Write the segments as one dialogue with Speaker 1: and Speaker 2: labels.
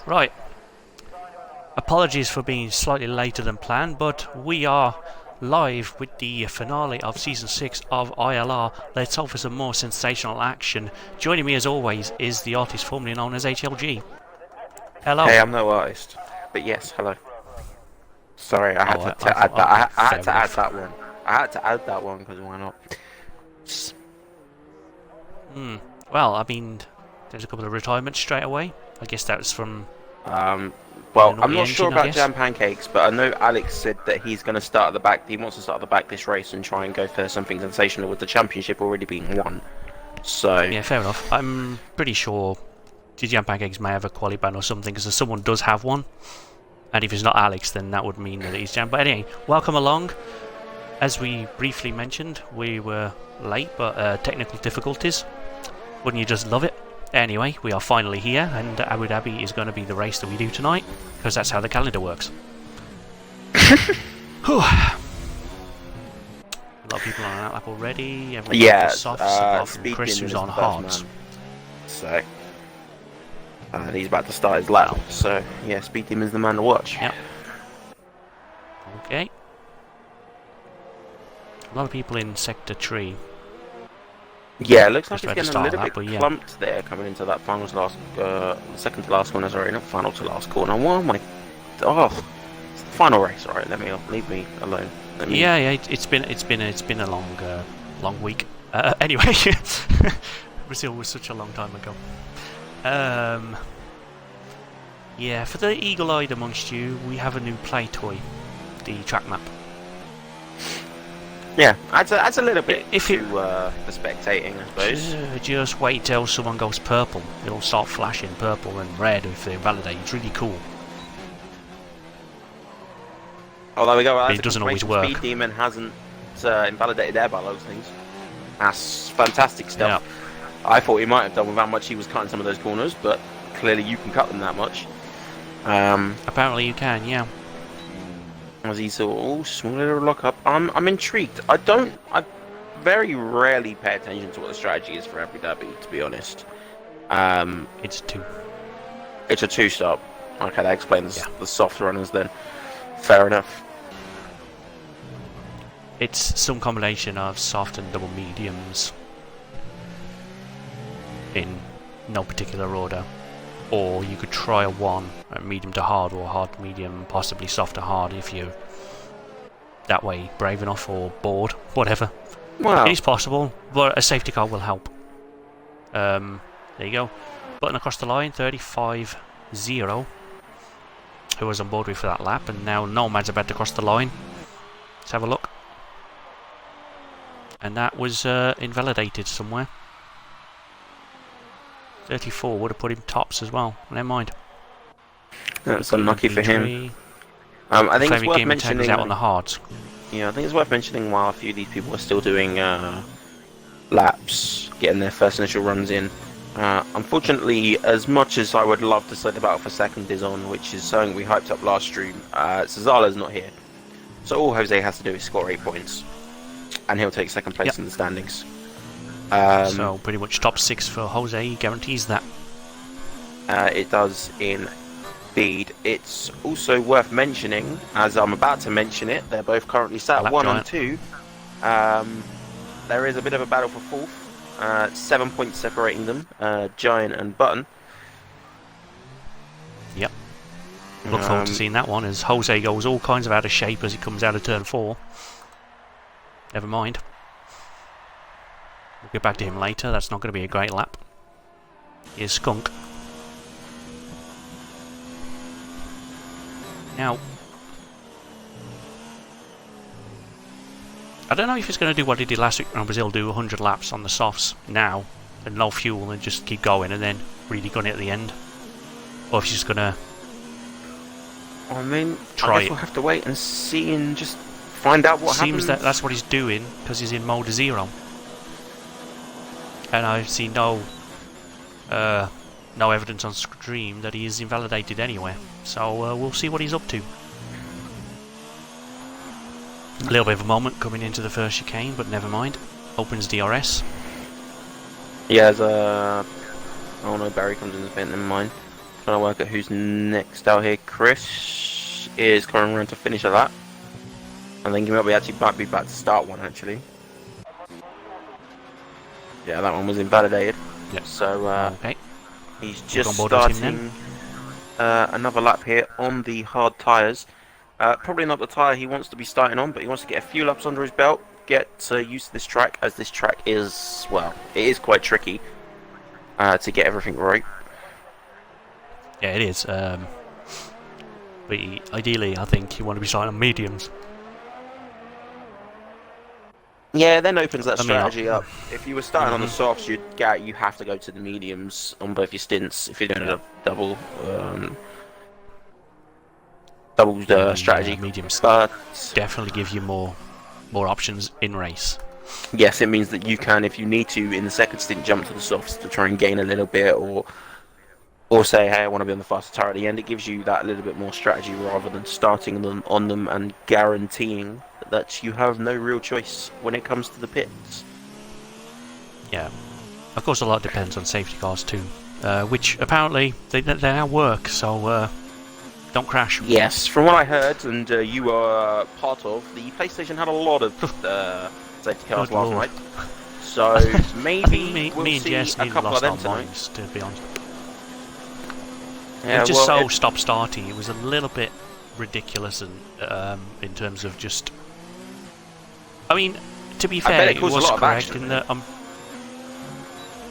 Speaker 1: Right. Apologies for being slightly later than planned, but we are live with the finale of Season 6 of ILR. Let's hope for some more sensational action. Joining me as always is the artist formerly known as HLG. Hello.
Speaker 2: Hey, I'm no artist, but yes, hello. Sorry, I had to add that. I had to add that one. I had to add that one because why not?
Speaker 1: Well, I mean, there's a couple of retirements straight away. I guess that was from...
Speaker 2: Well, I'm not sure about Jam Pancakes, but I know Alex said that he's going to start at the back. He wants to start at the back this race and try and go for something sensational with the championship already being won. So
Speaker 1: yeah, fair enough. I'm pretty sure Jam Pancakes may have a quali ban or something, because someone does have one. And if it's not Alex, then that would mean that he's Jam. But anyway, welcome along. As we briefly mentioned, we were late, but technical difficulties. Wouldn't you just love it? Anyway, we are finally here, and Abu Dhabi is going to be the race that we do tonight, because that's how the calendar works. A lot of people on that lap already.
Speaker 2: yeah,
Speaker 1: softs, Chris who's on hards.
Speaker 2: So, and he's about to start his lap. So, yeah, Speed Team is the man to watch.
Speaker 1: Yep. Okay. A lot of people in Sector 3.
Speaker 2: Yeah, it looks like it's getting a little bit
Speaker 1: yeah.
Speaker 2: clumped there coming into that final to last, second to last corner, sorry, not final to last corner. What am I? Oh, it's the final race, alright, leave me alone.
Speaker 1: Yeah, it's been a long week. Anyway, Brazil was such a long time ago. Yeah, for the eagle-eyed amongst you, we have a new play toy, the track map.
Speaker 2: Yeah, adds a little bit to the spectating, I suppose.
Speaker 1: Just wait till someone goes purple. It'll start flashing purple and red if they validate. It's really cool.
Speaker 2: Oh, there we go.
Speaker 1: It doesn't always work.
Speaker 2: Speed Demon hasn't invalidated air by those things. That's fantastic stuff. Yeah. I thought he might have done with how much he was cutting some of those corners, but clearly you can cut them that much.
Speaker 1: Apparently you can, yeah.
Speaker 2: As he saw, small little lock up. I'm intrigued. I very rarely pay attention to what the strategy is for Abu Dhabi, to be honest.
Speaker 1: It's
Speaker 2: a two-stop. Okay, that explains the soft runners then. Fair enough.
Speaker 1: It's some combination of soft and double mediums in no particular order. Or you could try a one, medium to hard, or hard to medium, possibly soft to hard if you're that way brave enough or bored, whatever.
Speaker 2: Wow.
Speaker 1: It is possible, but a safety car will help. There you go. Button across the line, 35-0. Who was on board with for that lap, and now Nomad's about to cross the line. Let's have a look. And that was invalidated somewhere. 34 would have put him tops as well. Never mind.
Speaker 2: That's unlucky for him. I think it's worth mentioning.
Speaker 1: Out on the hards.
Speaker 2: Yeah, I think it's worth mentioning while a few of these people are still doing laps, getting their first initial runs in. Unfortunately, as much as I would love to say the battle for second is on, which is something we hyped up last stream, Cesala's not here. So all Jose has to do is score 8 points, and he'll take second place in the standings.
Speaker 1: So pretty much top 6 for Jose guarantees that.
Speaker 2: It does indeed. It's also worth mentioning, as I'm about to mention it, they're both currently sat at 1 and 2. There is a bit of a battle for fourth. 7 points separating them, Giant and Button. Yep.
Speaker 1: Look forward to seeing that one, as Jose goes all kinds of out of shape as he comes out of turn 4. Never mind. We'll get back to him later. That's not going to be a great lap. Here's Skunk. Now, I don't know if he's going to do what he did last week in Brazil, do 100 laps on the softs now, and no fuel, and just keep going, and then really gun it at the end. Or if he's just going to
Speaker 2: I mean,
Speaker 1: try
Speaker 2: I guess we'll have to wait and see and just find out what happens.
Speaker 1: Seems that that's what he's doing, because he's in mode 0. And I see no evidence on stream that he is invalidated anywhere. So we'll see what he's up to. A little bit of a moment coming into the first chicane, but never mind. Opens DRS.
Speaker 2: Yeah, there's a... Oh no, Barry comes in the pit, never mind. trying to work out who's next out here. Chris is coming around to finish a lap. I think he might be about to start one actually. Yeah, that one was invalidated.
Speaker 1: Yep.
Speaker 2: So
Speaker 1: Okay.
Speaker 2: he's just starting another lap here on the hard tyres. Probably not the tyre he wants to be starting on, but he wants to get a few laps under his belt, get used to this track, as this track is, well, it is quite tricky to get everything right.
Speaker 1: Yeah, it is. But ideally, I think you want to be starting on mediums.
Speaker 2: Yeah, then opens that strategy up. If you were starting on the softs, you have to go to the mediums on both your stints if you're doing a double strategy.
Speaker 1: Mediums
Speaker 2: but
Speaker 1: definitely give you more options in race.
Speaker 2: Yes, it means that you can, if you need to, in the second stint, jump to the softs to try and gain a little bit, or say, hey, I want to be on the faster tyre at the end. It gives you that little bit more strategy rather than starting them on them and guaranteeing that you have no real choice when it comes to the pits.
Speaker 1: Yeah, of course, a lot depends on safety cars too, which apparently they now work. So don't crash.
Speaker 2: Yes, from what I heard, and you were part of, the PlayStation had a lot of safety cars last night. So maybe we'll see a couple of them tonight.
Speaker 1: To be honest,
Speaker 2: yeah,
Speaker 1: it was just stop-starting. It was a little bit ridiculous, and in terms of just. I mean, to be fair, it was correct in that.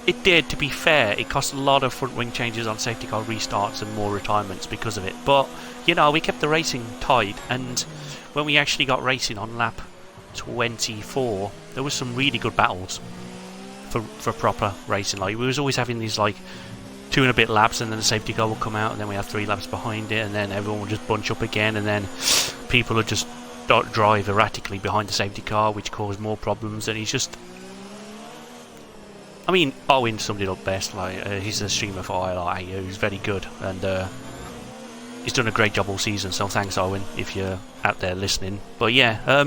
Speaker 1: It did, to be fair. It cost a lot of front wing changes on safety car restarts and more retirements because of it. But, you know, we kept the racing tight, and when we actually got racing on lap 24, there was some really good battles for proper racing. Like, we was always having these, like, 2 and a bit laps, and then the safety car would come out, and then we had 3 laps behind it, and then everyone would just bunch up again, and then people would just drive erratically behind the safety car, which caused more problems. And he's just, I mean, Owen summed it up best. Like, he's a streamer for ILR, who's very good, and he's done a great job all season. So thanks, Owen, if you're out there listening. But yeah,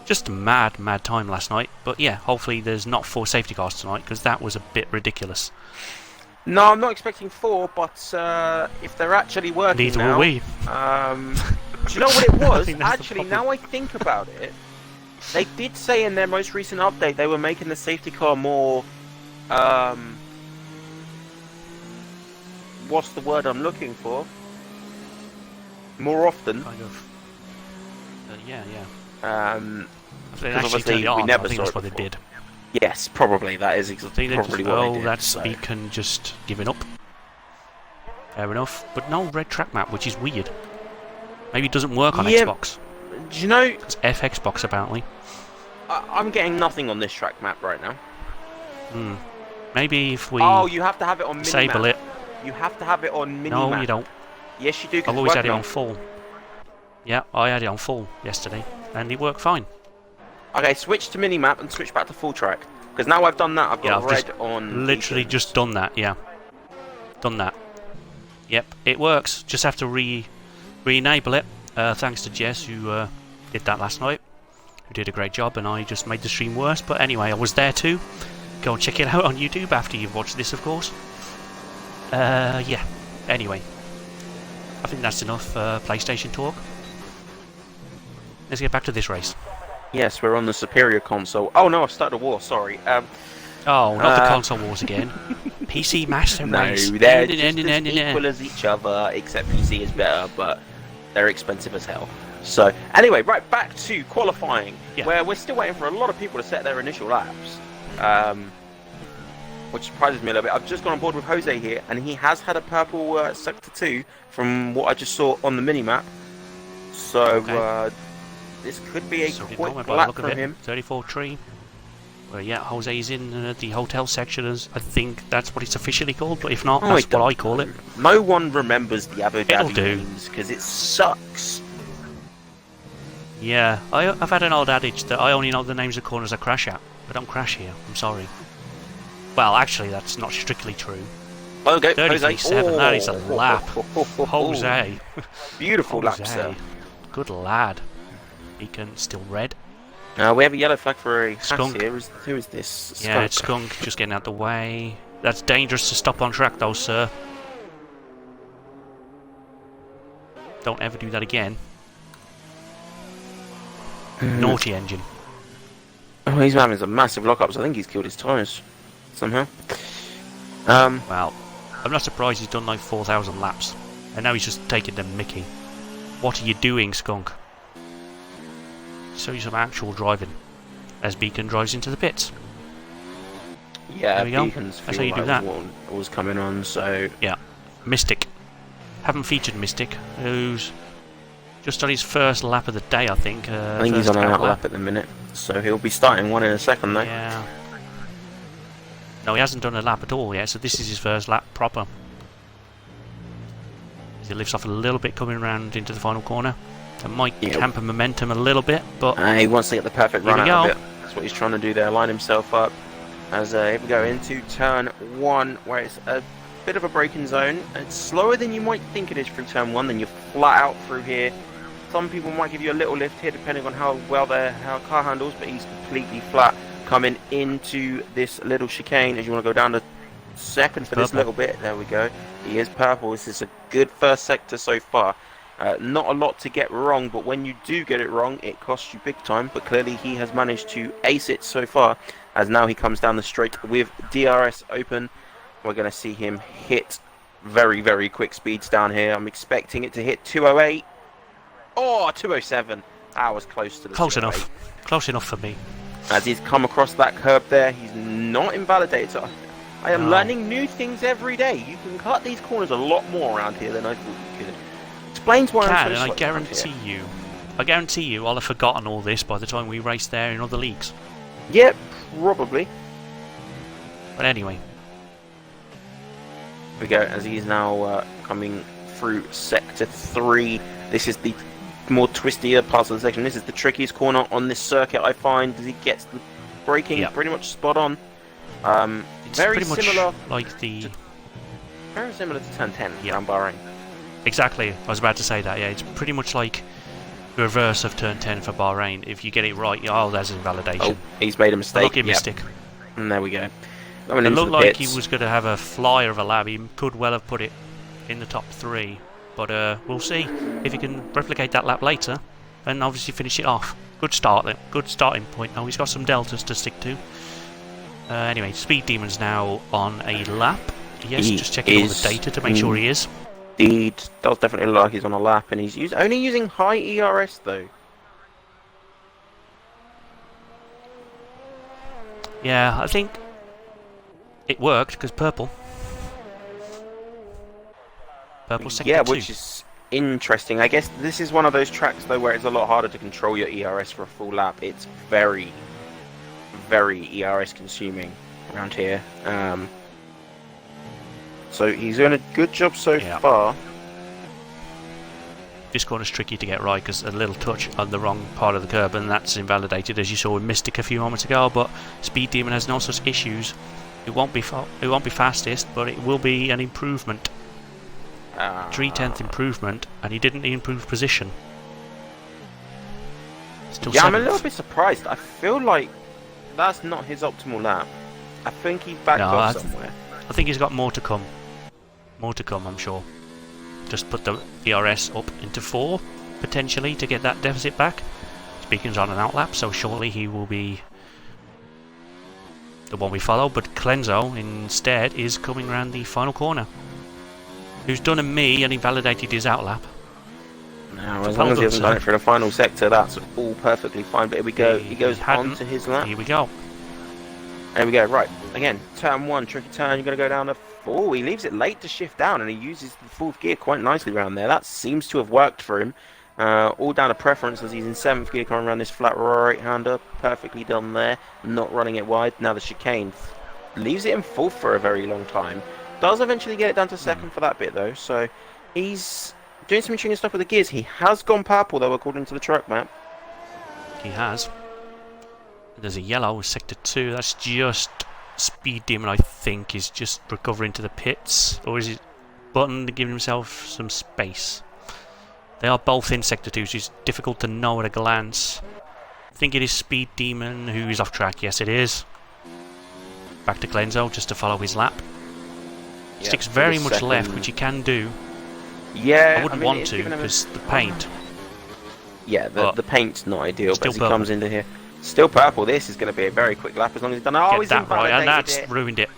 Speaker 1: just a mad time last night. But yeah, hopefully there's not 4 safety cars tonight, because that was a bit ridiculous.
Speaker 2: No, I'm not expecting 4, but if they're actually working
Speaker 1: neither
Speaker 2: now,
Speaker 1: will we.
Speaker 2: Do you know what it was? Actually, now I think about it, they did say in their most recent update they were making the safety car more, what's the word I'm looking for? More often.
Speaker 1: Kind of. Yeah.
Speaker 2: Obviously we never
Speaker 1: I think
Speaker 2: saw
Speaker 1: that's
Speaker 2: it
Speaker 1: what they
Speaker 2: before.
Speaker 1: did.
Speaker 2: Yes, probably. That is probably what they did.
Speaker 1: That's Beacon just giving up. Fair enough. But no red track map, which is weird. Maybe it doesn't work on Xbox.
Speaker 2: Do you know?
Speaker 1: It's Xbox apparently.
Speaker 2: I'm getting nothing on this track map right now.
Speaker 1: Maybe if we.
Speaker 2: Oh, you have to have it on
Speaker 1: disable
Speaker 2: minimap.
Speaker 1: it.
Speaker 2: You have to have it on minimap.
Speaker 1: No, you don't.
Speaker 2: Yes, you do.
Speaker 1: I've always had it on full. Yeah, I had it on full yesterday, and it worked fine.
Speaker 2: Okay, switch to minimap and switch back to full track. Because now I've done that, I've got red on.
Speaker 1: Literally just done that. Yeah, done that. Yep, it works. Just have to re-enable it. Thanks to Jess who did that last night, who did a great job, and I just made the stream worse. But anyway, I was there too. Go and check it out on YouTube after you've watched this, of course. Yeah. Anyway, I think that's enough PlayStation talk. Let's get back to this race.
Speaker 2: Yes, we're on the superior console. Oh no, I've started a war. Sorry.
Speaker 1: Oh, not the console wars again. PC Master Race.
Speaker 2: No, they're just as equal as each other, except PC is better, but they're expensive as hell. So, anyway, right, back to qualifying, where we're still waiting for a lot of people to set their initial laps, which surprises me a little bit. I've just gone on board with Jose here, and he has had a purple Sector 2 from what I just saw on the minimap. So, this could be a quick lap from him.
Speaker 1: 34 tree. Well, yeah, Jose's in the hotel section, as I think that's what it's officially called, but if not, that's what I call it.
Speaker 2: No one remembers the Abu Dhabi names because it sucks.
Speaker 1: Yeah, I've had an old adage that I only know the names of corners I crash at. I don't crash here, I'm sorry. Well, actually, that's not strictly true.
Speaker 2: Okay,
Speaker 1: 33.7, that is a lap. Jose.
Speaker 2: Beautiful lap, sir.
Speaker 1: Good lad. Beacon still red.
Speaker 2: We have a yellow flag for a
Speaker 1: Skunk
Speaker 2: here. Who is this? Skunk.
Speaker 1: Yeah, it's Skunk, just getting out the way. That's dangerous to stop on track though, sir. Don't ever do that again. Naughty engine.
Speaker 2: Oh, he's having some massive lockups. I think he's killed his tyres somehow.
Speaker 1: Well, I'm not surprised he's done like 4,000 laps. And now he's just taking the mickey. What are you doing, skunk? Show you some actual driving. As Beacon drives into the pits.
Speaker 2: Yeah,
Speaker 1: there we
Speaker 2: Beacon's
Speaker 1: go. That's how you do that.
Speaker 2: Was coming on, so...
Speaker 1: Yeah. Mystic. Haven't featured Mystic, who's just on his first lap of the day, I think.
Speaker 2: I think he's on an lap at the minute, so he'll be starting one in a second, though.
Speaker 1: Yeah. No, he hasn't done a lap at all yet, so this is his first lap proper. As he lifts off a little bit coming around into the final corner. That might hamper momentum a little bit, but...
Speaker 2: he wants to get the perfect run out of it. That's what he's trying to do there, line himself up. As here we go into turn 1, where it's a bit of a braking zone. It's slower than you might think it is through turn 1, then you're flat out through here. Some people might give you a little lift here depending on how well how car handles, but he's completely flat coming into this little chicane. As you want to go down to second for this little bit, there we go. He is purple. This is a good first sector so far. Not a lot to get wrong, but when you do get it wrong, it costs you big time. But clearly he has managed to ace it so far, as now he comes down the straight with DRS open. We're going to see him hit very, very quick speeds down here. I'm expecting it to hit 208. Oh, 207. That was close to the
Speaker 1: Close enough. Close enough for me.
Speaker 2: As he's come across that curb there, he's not invalidated. So I am learning new things every day. You can cut these corners a lot more around here than I thought you could. Explains why I'm so
Speaker 1: and I guarantee you I'll have forgotten all this by the time we race there in other leagues.
Speaker 2: Yep, probably.
Speaker 1: But anyway.
Speaker 2: Here we go, as he's now coming through sector 3. This is the more twistier part of the section. This is the trickiest corner on this circuit, I find, as he gets the braking pretty much spot on.
Speaker 1: It's
Speaker 2: very
Speaker 1: pretty
Speaker 2: similar,
Speaker 1: much like the...
Speaker 2: Very similar to turn 10 around Bahrain.
Speaker 1: Exactly, I was about to say that, yeah. It's pretty much like the reverse of turn 10 for Bahrain. If you get it right, there's invalidation.
Speaker 2: Oh, he's made a mistake.
Speaker 1: Lucky Mystic.
Speaker 2: And there we go.
Speaker 1: It looked like he was going to have a flyer of a lap. He could well have put it in the top 3. But we'll see if he can replicate that lap later. And obviously finish it off. Good start then. Good starting point. Now he's got some deltas to stick to. Anyway, Speed Demon's now on a lap. Yes, just checking all the data to make sure he is.
Speaker 2: Indeed, does definitely look like he's on a lap, and he's only using high ERS though.
Speaker 1: Yeah, I think it worked because purple sector 2.
Speaker 2: Yeah, which is interesting. I guess this is one of those tracks though where it's a lot harder to control your ERS for a full lap. It's very, very ERS consuming around here. So he's doing a good job so far.
Speaker 1: This corner's tricky to get right because a little touch on the wrong part of the curb, and that's invalidated, as you saw with Mystic a few moments ago. But Speed Demon has no such issues. It won't be fastest, but it will be an improvement. 3/10 improvement, and he didn't improve position. Still
Speaker 2: I'm a
Speaker 1: seventh.
Speaker 2: little bit surprised. I feel like that's not his optimal lap. I think he's backed off somewhere.
Speaker 1: I think he's got more to come. More to come, I'm sure. Just put the ERS up into 4, potentially, to get that deficit back. Beacon's on an outlap, so shortly he will be the one we follow. But Clenzo, instead, is coming around the final corner. Who's done a me and invalidated his outlap.
Speaker 2: Now, as long as he hasn't done it for the final sector, that's all perfectly fine. But here we go. He goes on to his lap.
Speaker 1: Here we go.
Speaker 2: There we go. Right. Again, turn 1, tricky turn. You're going to go down to 4. He leaves it late to shift down, and he uses the 4th gear quite nicely around there. That seems to have worked for him. All down to preference, as he's in 7th gear coming around this flat right-hander. Perfectly done there. Not running it wide. Now the chicane leaves it in 4th for a very long time. Does eventually get it down to 2nd for that bit, though. So he's doing some interesting stuff with the gears. He has gone purple, though, according to the track map.
Speaker 1: He has. There's a yellow with sector 2. That's just Speed Demon, I think, is just recovering to the pits. Or is he button giving himself some space? They are both in sector 2, so it's difficult to know at a glance. I think it is Speed Demon who is off track. Yes, it is. Back to Clenzo just to follow his lap. Sticks very much left, which he can do.
Speaker 2: Yeah,
Speaker 1: I wouldn't
Speaker 2: mean,
Speaker 1: want
Speaker 2: it's
Speaker 1: to
Speaker 2: given him
Speaker 1: because the paint.
Speaker 2: Yeah, the paint's not ideal, but
Speaker 1: Still
Speaker 2: as he
Speaker 1: purple.
Speaker 2: comes into here, still purple. This is going to be a very quick lap as long as he's done. Oh,
Speaker 1: Get
Speaker 2: he's
Speaker 1: that right, and
Speaker 2: invalidated
Speaker 1: that's
Speaker 2: it.
Speaker 1: ruined it.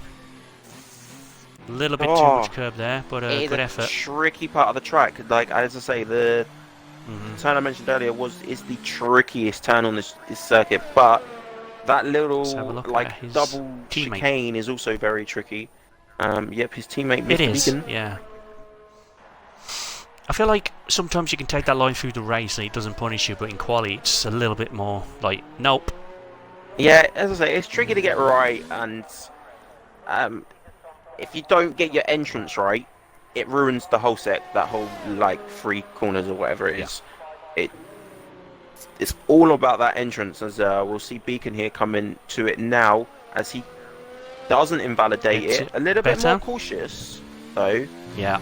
Speaker 1: A little bit too
Speaker 2: Oh,
Speaker 1: much curb there, but
Speaker 2: it is
Speaker 1: good
Speaker 2: a
Speaker 1: effort.
Speaker 2: tricky part of the track. Like as I say, the turn I mentioned earlier is the trickiest turn on this circuit, but that little like double chicane is also very tricky. Yep, his teammate Mr.
Speaker 1: It is,
Speaker 2: Beacon.
Speaker 1: yeah. I feel like sometimes you can take that line through the race and it doesn't punish you, but in quali it's a little bit more like, nope.
Speaker 2: Yeah, as I say, it's tricky to get right, and if you don't get your entrance right, it ruins the whole set. That whole like 3 corners or whatever it is. Yeah. It's all about that entrance. As we'll see Beacon here come into it now, as he doesn't invalidate it. A little bit more cautious, though.
Speaker 1: Yeah.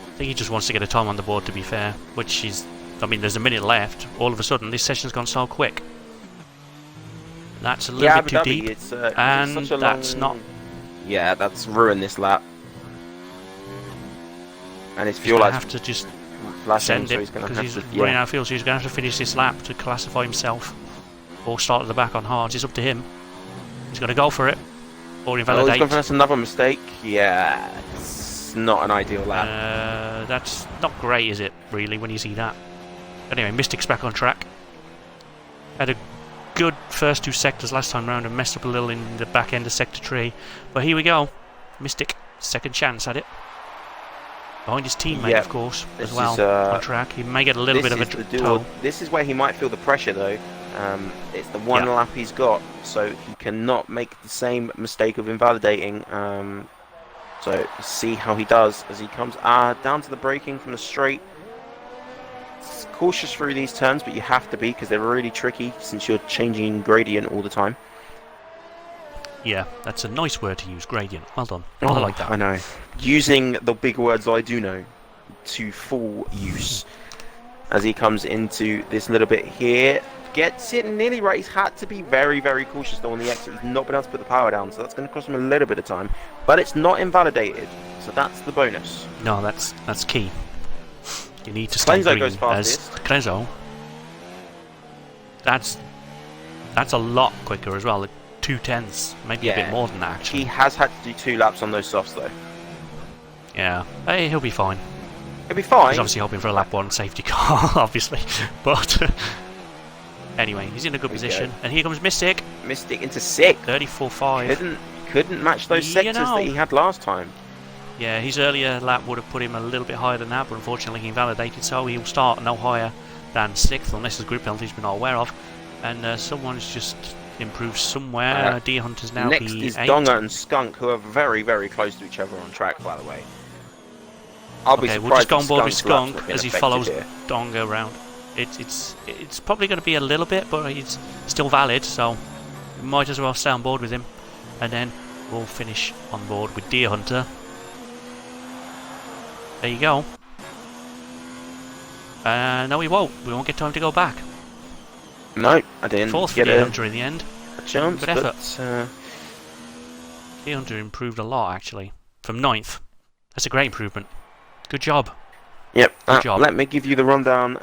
Speaker 1: I think he just wants to get a time on the board, to be fair, which is, I mean, there's a minute left. All of a sudden, this session's gone so quick. That's a little bit too deep, and
Speaker 2: it's such a
Speaker 1: that's
Speaker 2: long...
Speaker 1: not...
Speaker 2: Yeah, that's ruined this lap. And his fuel
Speaker 1: lights have to just send
Speaker 2: so
Speaker 1: it, because he's running out of fuel, so he's going to have to finish this lap to classify himself, or start at the back on hards. It's up to him. He's got to go for it, or invalidate.
Speaker 2: He's gone for that's another mistake. Yeah, it's not an ideal lap.
Speaker 1: That's not great, is it, really, when you see that? Anyway, Mystic's back on track. Had a good first 2 sectors last time round and messed up a little in the back end of sector 3. But here we go. Mystic, second chance at it. Behind his teammate, of course, as well, on track. He may get a little bit of a toe.
Speaker 2: This is where he might feel the pressure, though. It's the one lap he's got, so he cannot make the same mistake of invalidating. So see how he does as he comes down to the braking from the straight. It's cautious through these turns, but you have to be because they're really tricky since you're changing gradient all the time.
Speaker 1: Yeah, that's a nice word to use, gradient. Well done. I like that.
Speaker 2: I know. Using the big words I do know to full use. As he comes into this little bit here. Gets it nearly right. He's had to be very, very cautious though on the exit. He's not been able to put the power down, so that's going to cost him a little bit of time. But it's not invalidated, so that's the bonus.
Speaker 1: No, that's key. You need to stay green.
Speaker 2: Goes fastest.
Speaker 1: Clenzo. That's a lot quicker as well. 2/10, maybe a bit more than that, actually.
Speaker 2: He has had to do 2 laps on those softs, though.
Speaker 1: Yeah, hey, he'll be fine.
Speaker 2: He'll be fine.
Speaker 1: He's obviously hoping for a lap 1 safety car, obviously. But anyway, he's in a good position. And here comes Mystic.
Speaker 2: Mystic into 6th.
Speaker 1: 34.5.
Speaker 2: Couldn't match those sectors that he had last time.
Speaker 1: Yeah, his earlier lap would have put him a little bit higher than that, but unfortunately he invalidated, so he'll start no higher than 6th, unless there's group penalties we're not aware of. And someone's just improved somewhere. Deer Hunter's now
Speaker 2: next is Donga and Skunk, who are very, very close to each other on track, by the way.
Speaker 1: We'll just go on board with Skunk as he follows Donga around. It's probably going to be a little bit, but it's still valid, so we might as well stay on board with him. And then we'll finish on board with Deer Hunter. There you go. No, we won't. We won't get time to go back.
Speaker 2: No, I didn't.
Speaker 1: 4th for Deer Hunter in the end.
Speaker 2: A chance,
Speaker 1: good effort. Deer Hunter improved a lot, actually. From 9th. That's a great improvement. Good job.
Speaker 2: Yep. Good job. Let me give you the rundown.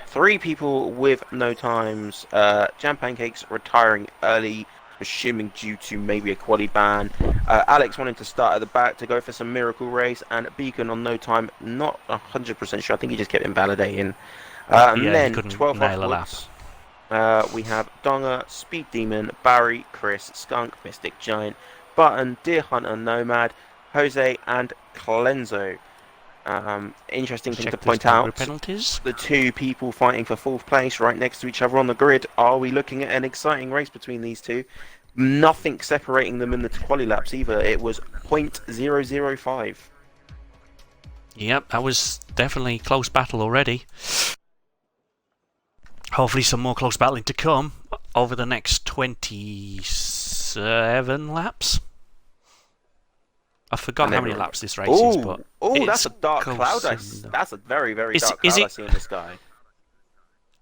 Speaker 2: 3 people with no times. Jam Pancakes retiring early, assuming due to maybe a quali ban. Alex wanting to start at the back to go for some miracle race, and Beacon on no time, not 100% sure. I think he just kept invalidating. And then 12 onwards, we have Donga, Speed Demon, Barry, Chris, Skunk, Mystic Giant, Button, Deer Hunter, Nomad, Jose, and Clenzo. Interesting thing to point out, the 2 people fighting for 4th place right next to each other on the grid. Are we looking at an exciting race between these 2? Nothing separating them in the quali laps either. It was 0.005.
Speaker 1: Yep, that was definitely close battle already. Hopefully some more close battling to come over the next 27 laps. I forgot how many laps this race is, but
Speaker 2: that's a dark cloud. That's a very, very dark cloud I see in the sky.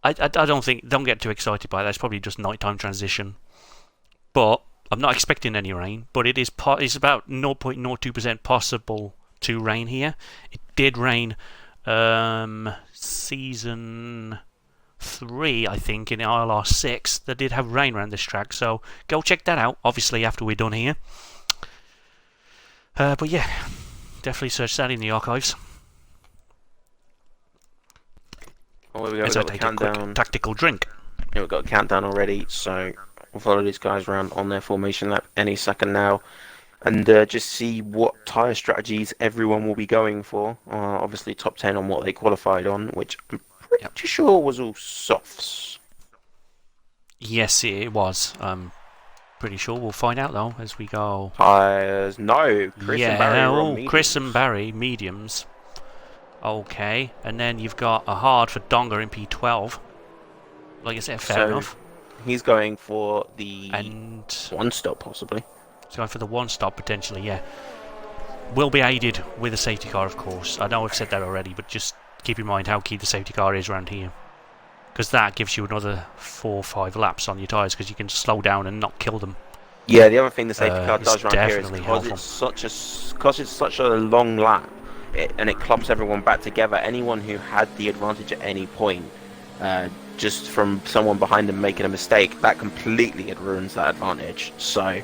Speaker 1: I don't get too excited by that. It's probably just nighttime transition. But I'm not expecting any rain. But it's about 0.02% possible to rain here. It did rain season 3, I think, in ILR6. That did have rain around this track, so go check that out, obviously, after we're done here. But yeah, definitely search that in the archives.
Speaker 2: Oh, we
Speaker 1: As
Speaker 2: got
Speaker 1: I
Speaker 2: the
Speaker 1: take
Speaker 2: countdown.
Speaker 1: a quick tactical drink.
Speaker 2: Yeah, we've got a countdown already, so we'll follow these guys around on their formation lap any second now, and just see what tyre strategies everyone will be going for. Obviously, top 10 on what they qualified on, which I'm pretty sure was all softs.
Speaker 1: Yes, it was. Pretty sure we'll find out though as we go.
Speaker 2: Tyres, no. Chris and Barry were on mediums.
Speaker 1: Chris and Barry mediums. Okay, and then you've got a hard for Donga in P12. Like I said, fair enough.
Speaker 2: He's going for the
Speaker 1: and
Speaker 2: one stop possibly.
Speaker 1: He's going for the one stop potentially, yeah. Will be aided with a safety car, of course. I know I've said that already, but just keep in mind how key the safety car is around here. Because that gives you another 4 or 5 laps on your tyres, because you can slow down and not kill them.
Speaker 2: Yeah, the other thing the safety car does around here is because it's such a long lap, and it clumps everyone back together. Anyone who had the advantage at any point, just from someone behind them making a mistake, that completely ruins that advantage. So,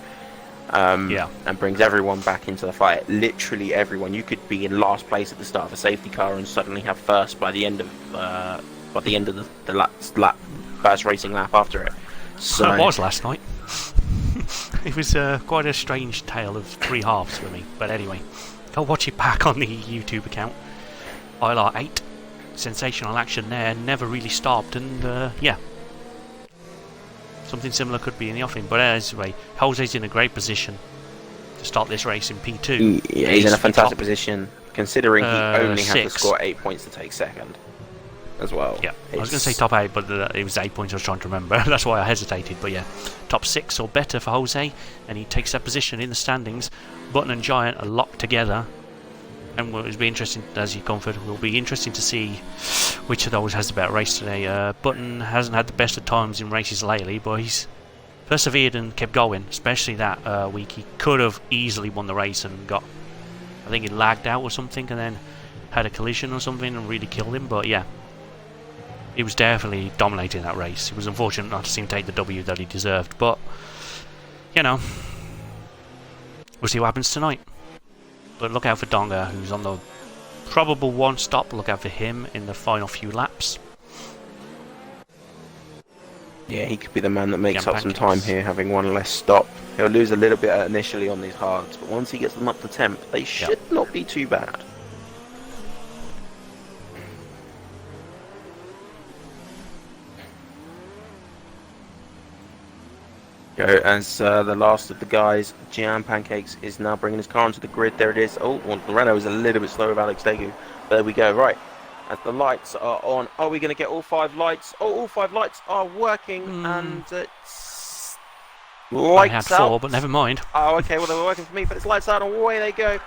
Speaker 2: and brings everyone back into the fight. Literally everyone. You could be in last place at the start of a safety car and suddenly have first by the end of the lap, first racing lap after it. So
Speaker 1: it was last night. It was quite a strange tale of 3 halves for me. But anyway, go watch it back on the YouTube account. ILR8, sensational action there, never really stopped, and yeah, something similar could be in the offing. But anyway, Jose's in a great position to start this race in P2.
Speaker 2: Yeah, he's in a fantastic position, considering he only has to score 8 points to take second as well.
Speaker 1: Yeah, I was going to say top 8, but it was 8 points I was trying to remember. That's why I hesitated. But yeah, top 6 or better for Jose, and he takes that position in the standings. Button and Giant are locked together, and it'll be interesting, as you comfort, it will be interesting to see which of those has the better race today. Button hasn't had the best of times in races lately, but he's persevered and kept going, especially that week. He could have easily won the race and got, I think he lagged out or something, and then had a collision or something and really killed him. But yeah, he was definitely dominating that race. It was unfortunate not to see him take the W that he deserved, but you know, we'll see what happens tonight. But look out for Donga, who's on the probable one stop. Look out for him in the final few laps.
Speaker 2: Yeah, he could be the man that makes up some time here, having one less stop. He'll lose a little bit initially on these hards, but once he gets them up to temp, they should not be too bad. As the last of the guys, Jam Pancakes is now bringing his car onto the grid. There it is. Oh, well, Renault is a little bit slower with Alex Degu. There we go. Right, as the lights are on, are we going to get all 5 lights? Oh, all 5 lights are working, and it's lights
Speaker 1: I had
Speaker 2: out.
Speaker 1: 4, but never mind.
Speaker 2: Oh, okay. Well, they were working for me, but it's lights out, and away they go.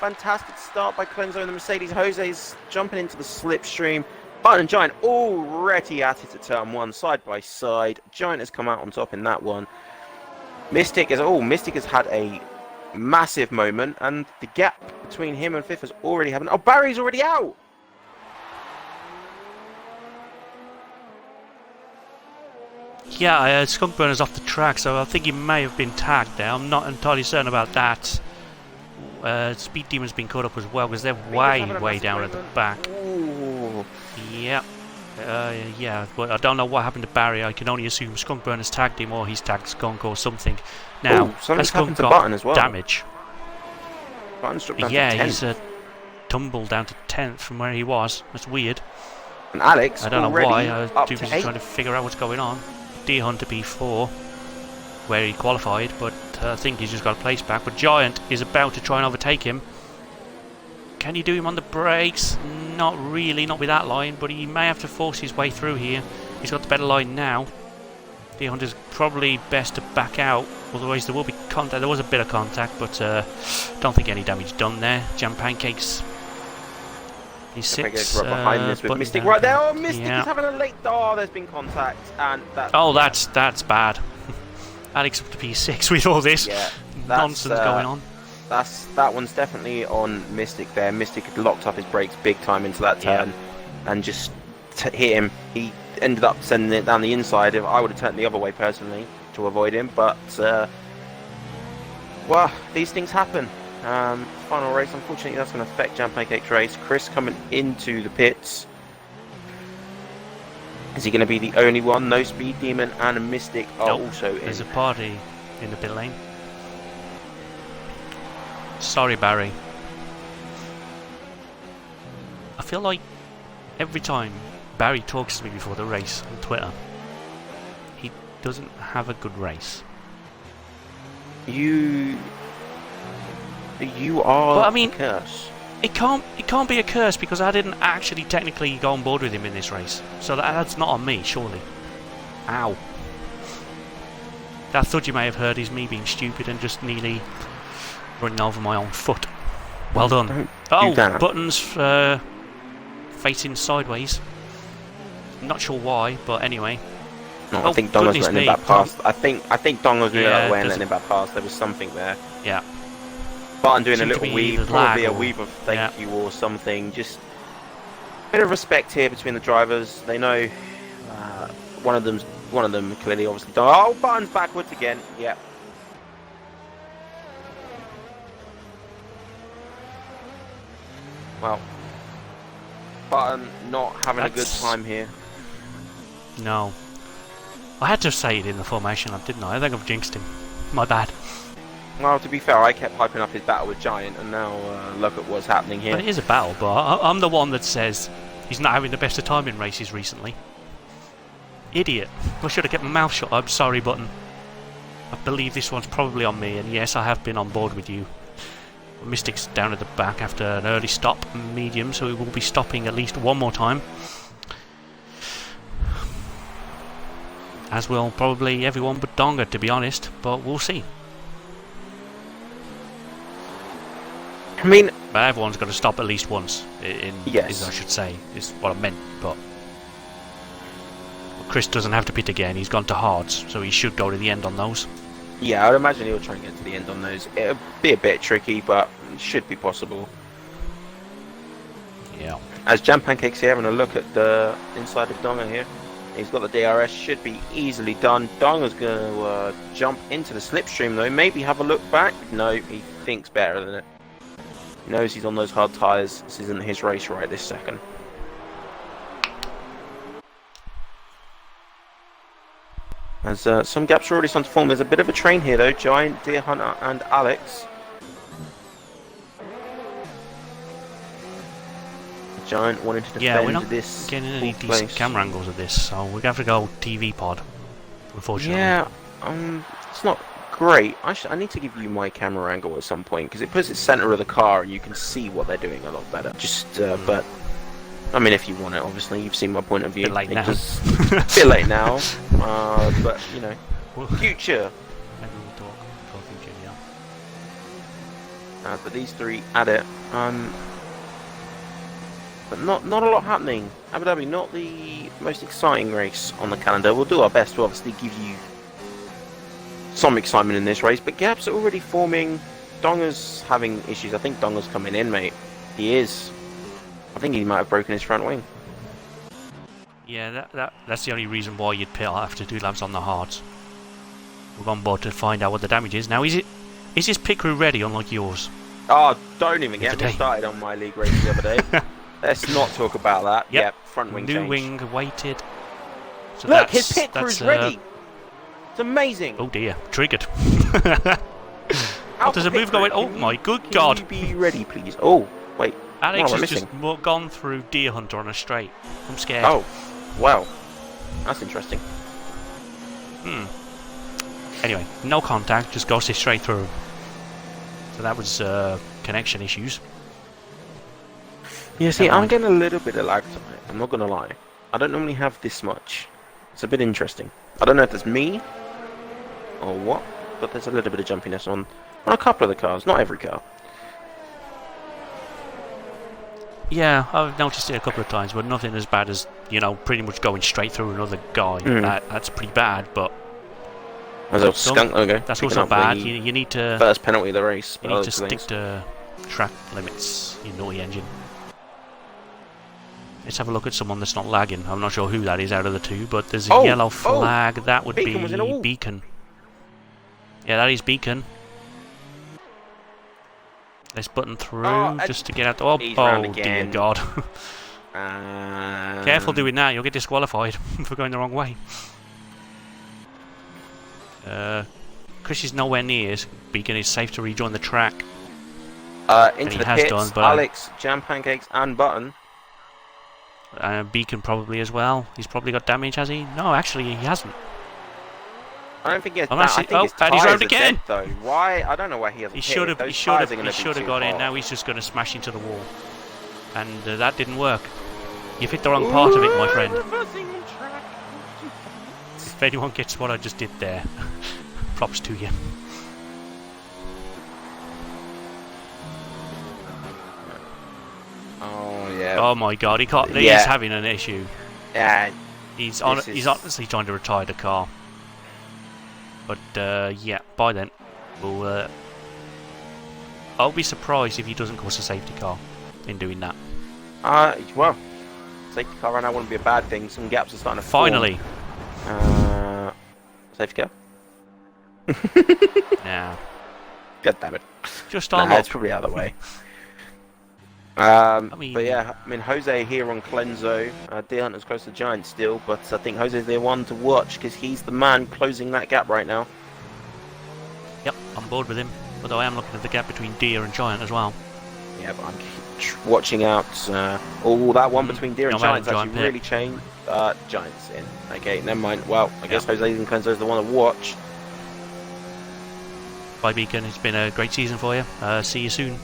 Speaker 2: Fantastic start by Clenzo and the Mercedes. Jose's jumping into the slipstream. Button and Giant already at it at turn 1, side by side. Giant has come out on top in that one. Mystic has had a massive moment, and the gap between him and 5th has already happened. Oh, Barry's already out!
Speaker 1: Yeah, Skunk Burner's off the track, so I think he may have been tagged there. I'm not entirely certain about that. Speed Demon's been caught up as well, because they're way down at the back.
Speaker 2: Ooh.
Speaker 1: Yeah. Yeah, but I don't know what happened to Barry. I can only assume Skunk Burner's tagged him, or he's tagged Skunk or something. Now, has Skunk got
Speaker 2: Button as well.
Speaker 1: damage?
Speaker 2: Button's dropped down to 10th.
Speaker 1: He's tumbled down to 10th from where he was. That's weird.
Speaker 2: And Alex,
Speaker 1: I don't know why. I'm
Speaker 2: up
Speaker 1: too
Speaker 2: to
Speaker 1: busy
Speaker 2: 8.
Speaker 1: trying to figure out what's going on. Deer Hunter B4, where he qualified, but I think he's just got a place back. But Giant is about to try and overtake him. Can he do him on the brakes? Not really, not with that line, but he may have to force his way through here. He's got the better line now. Deer Hunter's probably best to back out, otherwise there will be contact. There was a bit of contact, but don't think any damage done there. Jam Pancakes. He sits
Speaker 2: right behind this with Mystic right there. Oh, Mystic is having a late. Oh, there's been contact, and that's.
Speaker 1: Oh, that's bad. Alex up to P6 with all this nonsense going on.
Speaker 2: that one's definitely on Mystic there. Mystic had locked up his brakes big time into that turn and just hit him. He ended up sending it down the inside. If I would have turned the other way personally to avoid him, but well, these things happen. Final race, unfortunately, that's going to affect Jam Pancake's race. Chris coming into the pits. Is he going to be the only one? No, Speed Demon and Mystic are also in.
Speaker 1: There's a party in the pit lane. Sorry, Barry. I feel like every time Barry talks to me before the race on Twitter, he doesn't have a good race.
Speaker 2: You are
Speaker 1: but, I mean,
Speaker 2: a curse.
Speaker 1: It can't be a curse because I didn't actually technically go on board with him in this race. So that's not on me, surely. Ow. That thud you may have heard is me being stupid and just nearly running over my own foot. Well done. Oh, buttons facing sideways. Not sure why, but anyway.
Speaker 2: No, I think Dong was letting him back past. I think Dong was doing that way and letting him back past. There was something there.
Speaker 1: Yeah.
Speaker 2: Button doing a little weave, probably a weave of thank you or something. Just a bit of respect here between the drivers. They know one of them clearly, obviously. Oh, Button's backwards again. Yeah. Well, Button not having a good time here.
Speaker 1: No. I had to say it in the formation, didn't I? I think I've jinxed him. My bad.
Speaker 2: Well, to be fair, I kept hyping up his battle with Giant, and now look at what's happening here.
Speaker 1: But it is a battle, but I'm the one that says he's not having the best of time in races recently. Idiot. I should have kept my mouth shut. I'm sorry, Button. I believe this one's probably on me, and yes, I have been on board with you. Mystic's down at the back after an early stop, medium, so he will be stopping at least one more time. As will probably everyone but Donga, to be honest, but we'll see.
Speaker 2: I mean,
Speaker 1: but everyone's got to stop at least once.
Speaker 2: Yes,
Speaker 1: I should say is what I meant. But Chris doesn't have to pit again. He's gone to hards, so he should go to the end on those.
Speaker 2: Yeah, I'd imagine he'll try and get to the end on those. It'll be a bit tricky, but it should be possible.
Speaker 1: Yeah.
Speaker 2: As Jam Pancake's here having a look at the inside of Donga here. He's got the DRS, should be easily done. Donga's going to jump into the slipstream though. Maybe have a look back. No, he thinks better than it. He knows he's on those hard tyres. This isn't his race right this second. As some gaps are already starting to form. There's a bit of a train here though. Giant, Deer Hunter and Alex. Giant wanting to defend
Speaker 1: yeah, we're not
Speaker 2: this.
Speaker 1: Getting any decent camera angles of this, so we're going to have to go TV pod, unfortunately.
Speaker 2: Yeah, it's not great. I need to give you my camera angle at some point because it puts it center of the car and you can see what they're doing a lot better. Just, but I mean, if you want it, obviously, you've seen my point of view.
Speaker 1: Bit late now.
Speaker 2: Bit late now, but you know, future.
Speaker 1: Maybe we'll talk future, yeah.
Speaker 2: But these three at it. But not a lot happening. Abu Dhabi, not the most exciting race on the calendar. We'll do our best to obviously give you some excitement in this race, but gaps are already forming. Donga's having issues. I think Donga's coming in, mate. He is. I think he might have broken his front wing.
Speaker 1: Yeah, that's the only reason why you'd pit after 2 laps on the hards. We're on board to find out what the damage is. Now, is his pit crew ready, unlike yours?
Speaker 2: Oh, don't even get me started on my league race the other day. Let's not talk about that. Yep, front wing
Speaker 1: New
Speaker 2: change.
Speaker 1: wing weighted. So
Speaker 2: look, his pit crew's ready. It's amazing.
Speaker 1: Oh dear, triggered. There's a move going. Oh my good God.
Speaker 2: Can you be ready, please? Oh, wait.
Speaker 1: Alex has just gone through Deer Hunter on a straight. I'm scared.
Speaker 2: Oh, wow. That's interesting.
Speaker 1: Anyway, no contact, just ghosted straight through. So that was connection issues.
Speaker 2: Yeah, see, I'm getting a little bit of lag tonight. I'm not going to lie. I don't normally have this much. It's a bit interesting. I don't know if that's me or what, but there's a little bit of jumpiness on a couple of the cars, not every car.
Speaker 1: Yeah, I've noticed it a couple of times, but nothing as bad as, you know, pretty much going straight through another guy. That's pretty bad, but
Speaker 2: As a skunk, there we go.
Speaker 1: That's
Speaker 2: Picking
Speaker 1: also
Speaker 2: up
Speaker 1: bad.
Speaker 2: the
Speaker 1: You need to
Speaker 2: first penalty of the race.
Speaker 1: you need to stick to track limits, you naughty engine. Let's have a look at someone that's not lagging. I'm not sure who that is out of the two, but there's a yellow flag. That would
Speaker 2: Beacon was in a
Speaker 1: be
Speaker 2: wall.
Speaker 1: Beacon. Yeah, that is Beacon. Let's button through just to get out. Oh, dear God. Careful doing that, you'll get disqualified for going the wrong way. Chris is nowhere near. Beacon is safe to rejoin the track.
Speaker 2: Into the pits, Alex, Jam Pancakes and Button.
Speaker 1: Beacon probably as well. He's probably got damage, has he? No, actually he hasn't.
Speaker 2: I don't think he has.
Speaker 1: I think
Speaker 2: his
Speaker 1: and he's
Speaker 2: tyres
Speaker 1: round
Speaker 2: are
Speaker 1: again.
Speaker 2: dead, though. Why? I don't know why he hasn't.
Speaker 1: He should have got in. Now he's just going to smash into the wall, and that didn't work. You've hit the wrong part of it, my friend. If anyone gets what I just did there, props to you.
Speaker 2: Oh yeah.
Speaker 1: Oh my God, he can't. He's having an issue.
Speaker 2: Yeah.
Speaker 1: He's honestly trying to retire the car. But yeah, by then, we'll. I'll be surprised if he doesn't cause a safety car in doing that.
Speaker 2: Well, safety car right now wouldn't be a bad thing. Some gaps are starting to
Speaker 1: Finally.
Speaker 2: Form. Safety car.
Speaker 1: Nah.
Speaker 2: God damn it.
Speaker 1: Just on.
Speaker 2: It's probably out of the way. But yeah, I mean, Jose here on Clenzo. Deer Hunter's close to Giant still, but I think Jose's the one to watch because he's the man closing that gap right now.
Speaker 1: Yep, I'm bored with him. Although I am looking at the gap between Deer and Giant as well.
Speaker 2: Yeah, but I'm watching out. That one between Deer and Giant's actually really changed. Giant's in. Okay, never mind. Well, I guess Jose and Clenzo's the one to watch. Bye,
Speaker 1: Beacon. It's been a great season for you. See you soon.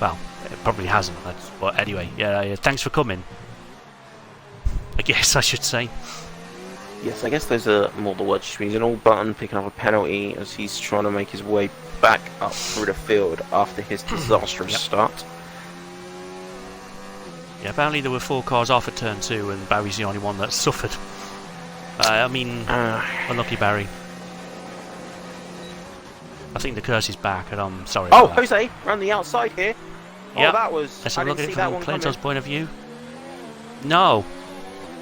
Speaker 1: Well, it probably hasn't. But anyway, yeah. Thanks for coming. I guess I should say.
Speaker 2: Yes, I guess those are more the words. He's an all Button picking up a penalty as he's trying to make his way back up through the field after his disastrous start.
Speaker 1: Yeah, apparently there were 4 cars off at turn 2 and Barry's the only one that suffered. Unlucky Barry. I think the curse is back and I'm sorry about that.
Speaker 2: Jose, around the outside here.
Speaker 1: Yep.
Speaker 2: Oh, that was...
Speaker 1: Let's have a look at it from Clenzo's point of view. No,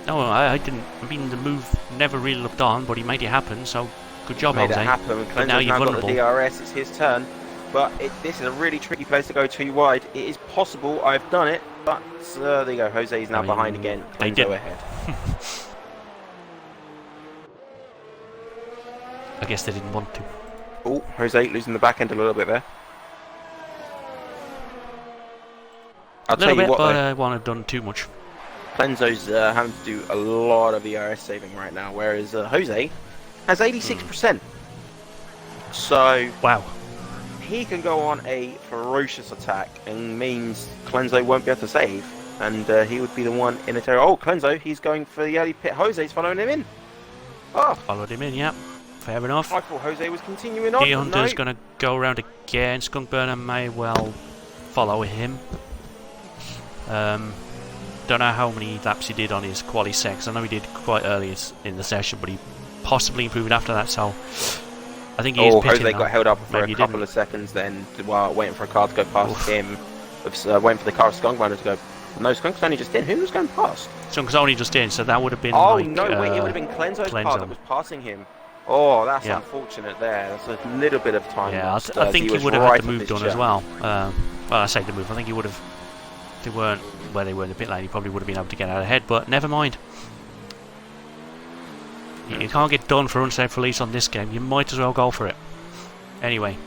Speaker 1: I didn't. I mean, the move never really looked on, but he made it happen, so good job, Jose.
Speaker 2: Made it happen, and
Speaker 1: but now you're vulnerable.
Speaker 2: Got the DRS, it's his turn. But this is a really tricky place to go too wide. It is possible, I've done it, but there you go, Jose is now behind again. Clenzo ahead.
Speaker 1: I guess they didn't want to.
Speaker 2: Oh, Jose losing the back end a little bit there. I'll tell you what,
Speaker 1: but I won't have done too much.
Speaker 2: Clenzo's having to do a lot of ERS saving right now, whereas Jose has 86%. So
Speaker 1: wow,
Speaker 2: he can go on a ferocious attack, and means Clenzo won't be able to save, and he would be the one in the terror. Oh, Clenzo, he's going for the early pit. Jose's following him in. Oh,
Speaker 1: followed him in. Yep, fair enough.
Speaker 2: I thought Jose was continuing on.
Speaker 1: Deer Hunter's going to go around again. Skunk Burner may well follow him. Don't know how many laps he did on his quali sex. I know he did quite early in the session, but he possibly improved after that. So I think he is pitching.
Speaker 2: Jose got held up for a couple of seconds then while waiting for a car to go past him. Waiting for the car of Skunk Runner to go. No, Skunk's only just in. Who was going past?
Speaker 1: Skunk's only just in, so that would have been.
Speaker 2: Oh no! Wait, it would have been Clenzo's car that was passing him. Oh, that's unfortunate. There, that's a little bit of time.
Speaker 1: Yeah,
Speaker 2: lost,
Speaker 1: I think he would have had the move done as well. Well, I say the move. I think he would have. If they weren't where they were in the pit lane, he probably would have been able to get out ahead. But never mind. You can't get done for unsafe release on this game. You might as well go for it. Anyway,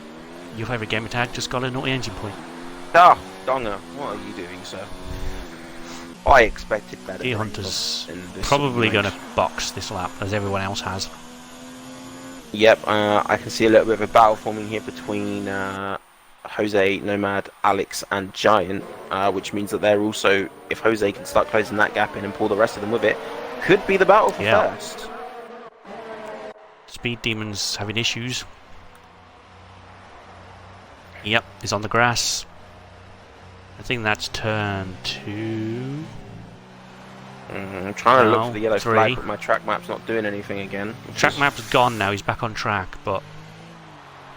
Speaker 1: your favourite gamer tag just got a naughty engine point.
Speaker 2: Ah, Donger, what are you doing, sir? I expected better.
Speaker 1: Deer Hunter's probably going to box this lap, as everyone else has.
Speaker 2: Yep, I can see a little bit of a battle forming here between Jose, Nomad, Alex and Giant, which means that they're also, if Jose can start closing that gap in and pull the rest of them with it, could be the battle for first.
Speaker 1: Speed Demon's having issues. Yep, he's on the grass. I think that's turn 2.
Speaker 2: I'm trying to look for the yellow
Speaker 1: 3.
Speaker 2: flag, but my track map's not doing anything again.
Speaker 1: Track map's gone now. He's back on track, but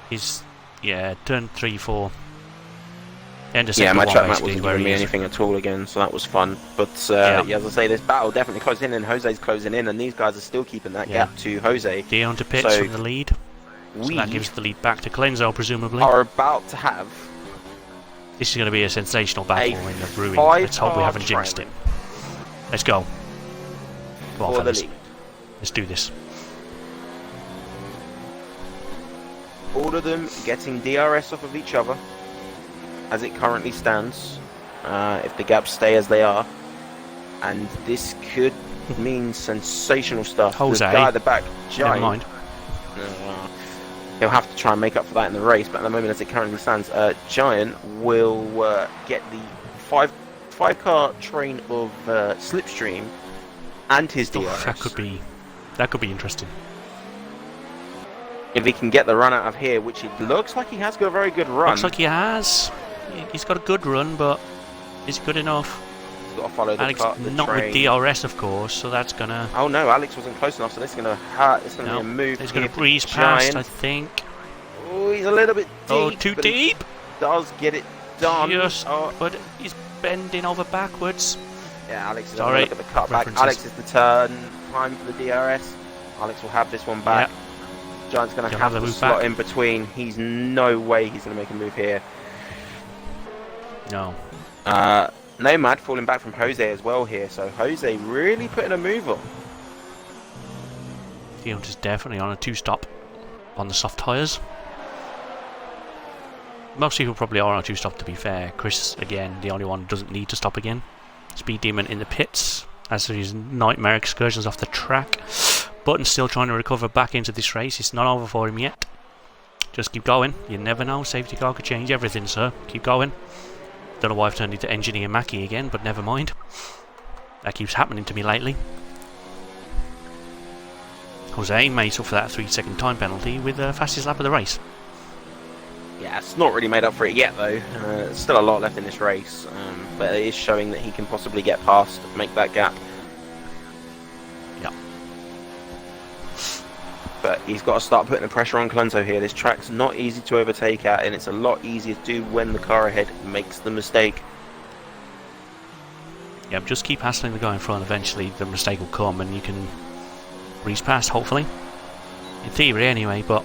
Speaker 1: he's turn 3, 4. End of
Speaker 2: Yeah, my
Speaker 1: sector
Speaker 2: track
Speaker 1: 1
Speaker 2: map
Speaker 1: basically
Speaker 2: wasn't
Speaker 1: where
Speaker 2: giving me
Speaker 1: he is.
Speaker 2: anything at all again, so that was fun. But
Speaker 1: Yeah.
Speaker 2: as I say, this battle definitely closing in, and Jose's closing in, and these guys are still keeping that gap to Jose.
Speaker 1: Dion to pits
Speaker 2: So
Speaker 1: from the lead. So
Speaker 2: we
Speaker 1: that gives the lead back to Clenzo, presumably.
Speaker 2: are about to have
Speaker 1: This is going to be a sensational battle in the brewing.
Speaker 2: 5
Speaker 1: Let's hope we haven't
Speaker 2: car
Speaker 1: jinxed it. Let's go. Come on,
Speaker 2: for the
Speaker 1: fellas.
Speaker 2: lead.
Speaker 1: Let's do this.
Speaker 2: All of them getting DRS off of each other as it currently stands. If the gaps stay as they are, and this could mean sensational stuff.
Speaker 1: Jose,
Speaker 2: the guy at the back,
Speaker 1: never
Speaker 2: Giant,
Speaker 1: mind.
Speaker 2: he'll have to try and make up for that in the race. But at the moment, as it currently stands, Giant will get the five car train of Slipstream and his DRS.
Speaker 1: That could be interesting.
Speaker 2: If he can get the run out of here, which it looks like he has got a very good run.
Speaker 1: Looks like he has. He's got a good run, but is it good enough?
Speaker 2: He's got to follow the
Speaker 1: Alex,
Speaker 2: car, the
Speaker 1: not
Speaker 2: train.
Speaker 1: with DRS, of course, so that's gonna.
Speaker 2: Oh no, Alex wasn't close enough, so this is gonna hurt. It's gonna be a move.
Speaker 1: He's gonna
Speaker 2: here for
Speaker 1: breeze past,
Speaker 2: Giant.
Speaker 1: I think.
Speaker 2: Oh, he's a little bit deep.
Speaker 1: Oh, too
Speaker 2: but he
Speaker 1: deep.
Speaker 2: does get it done.
Speaker 1: But he's bending over backwards.
Speaker 2: Yeah, Alex is
Speaker 1: Sorry.
Speaker 2: having a look at the cutback.
Speaker 1: References.
Speaker 2: Alex is the turn. Time for the DRS. Alex will have this one back.
Speaker 1: Yeah.
Speaker 2: Giant's going to
Speaker 1: He'll
Speaker 2: have
Speaker 1: have
Speaker 2: the
Speaker 1: the move
Speaker 2: slot
Speaker 1: back.
Speaker 2: in between. He's no way he's going to make a move here.
Speaker 1: No.
Speaker 2: Nomad falling back from Jose as well here. So Jose really putting a move on.
Speaker 1: Dion is definitely on a 2-stop on the soft tyres. Most people probably are on a 2-stop, to be fair. Chris, again, the only one who doesn't need to stop again. Speed Demon in the pits as his nightmare excursions off the track. Button's still trying to recover back into this race. It's not over for him yet. Just keep going. You never know. Safety car could change everything, sir. Keep going. Don't know why I've turned into Engineer Mackie again, but never mind. That keeps happening to me lately. Jose makes up for that 3-second time penalty with the fastest lap of the race.
Speaker 2: Yeah, it's not really made up for it yet though. Still a lot left in this race, but it is showing that he can possibly get past, make that gap.
Speaker 1: Yeah.
Speaker 2: But he's got to start putting the pressure on Clenzo here. This track's not easy to overtake at, and it's a lot easier to do when the car ahead makes the mistake.
Speaker 1: Yeah, just keep hassling the guy in front. Eventually the mistake will come and you can breeze past, hopefully. In theory anyway, but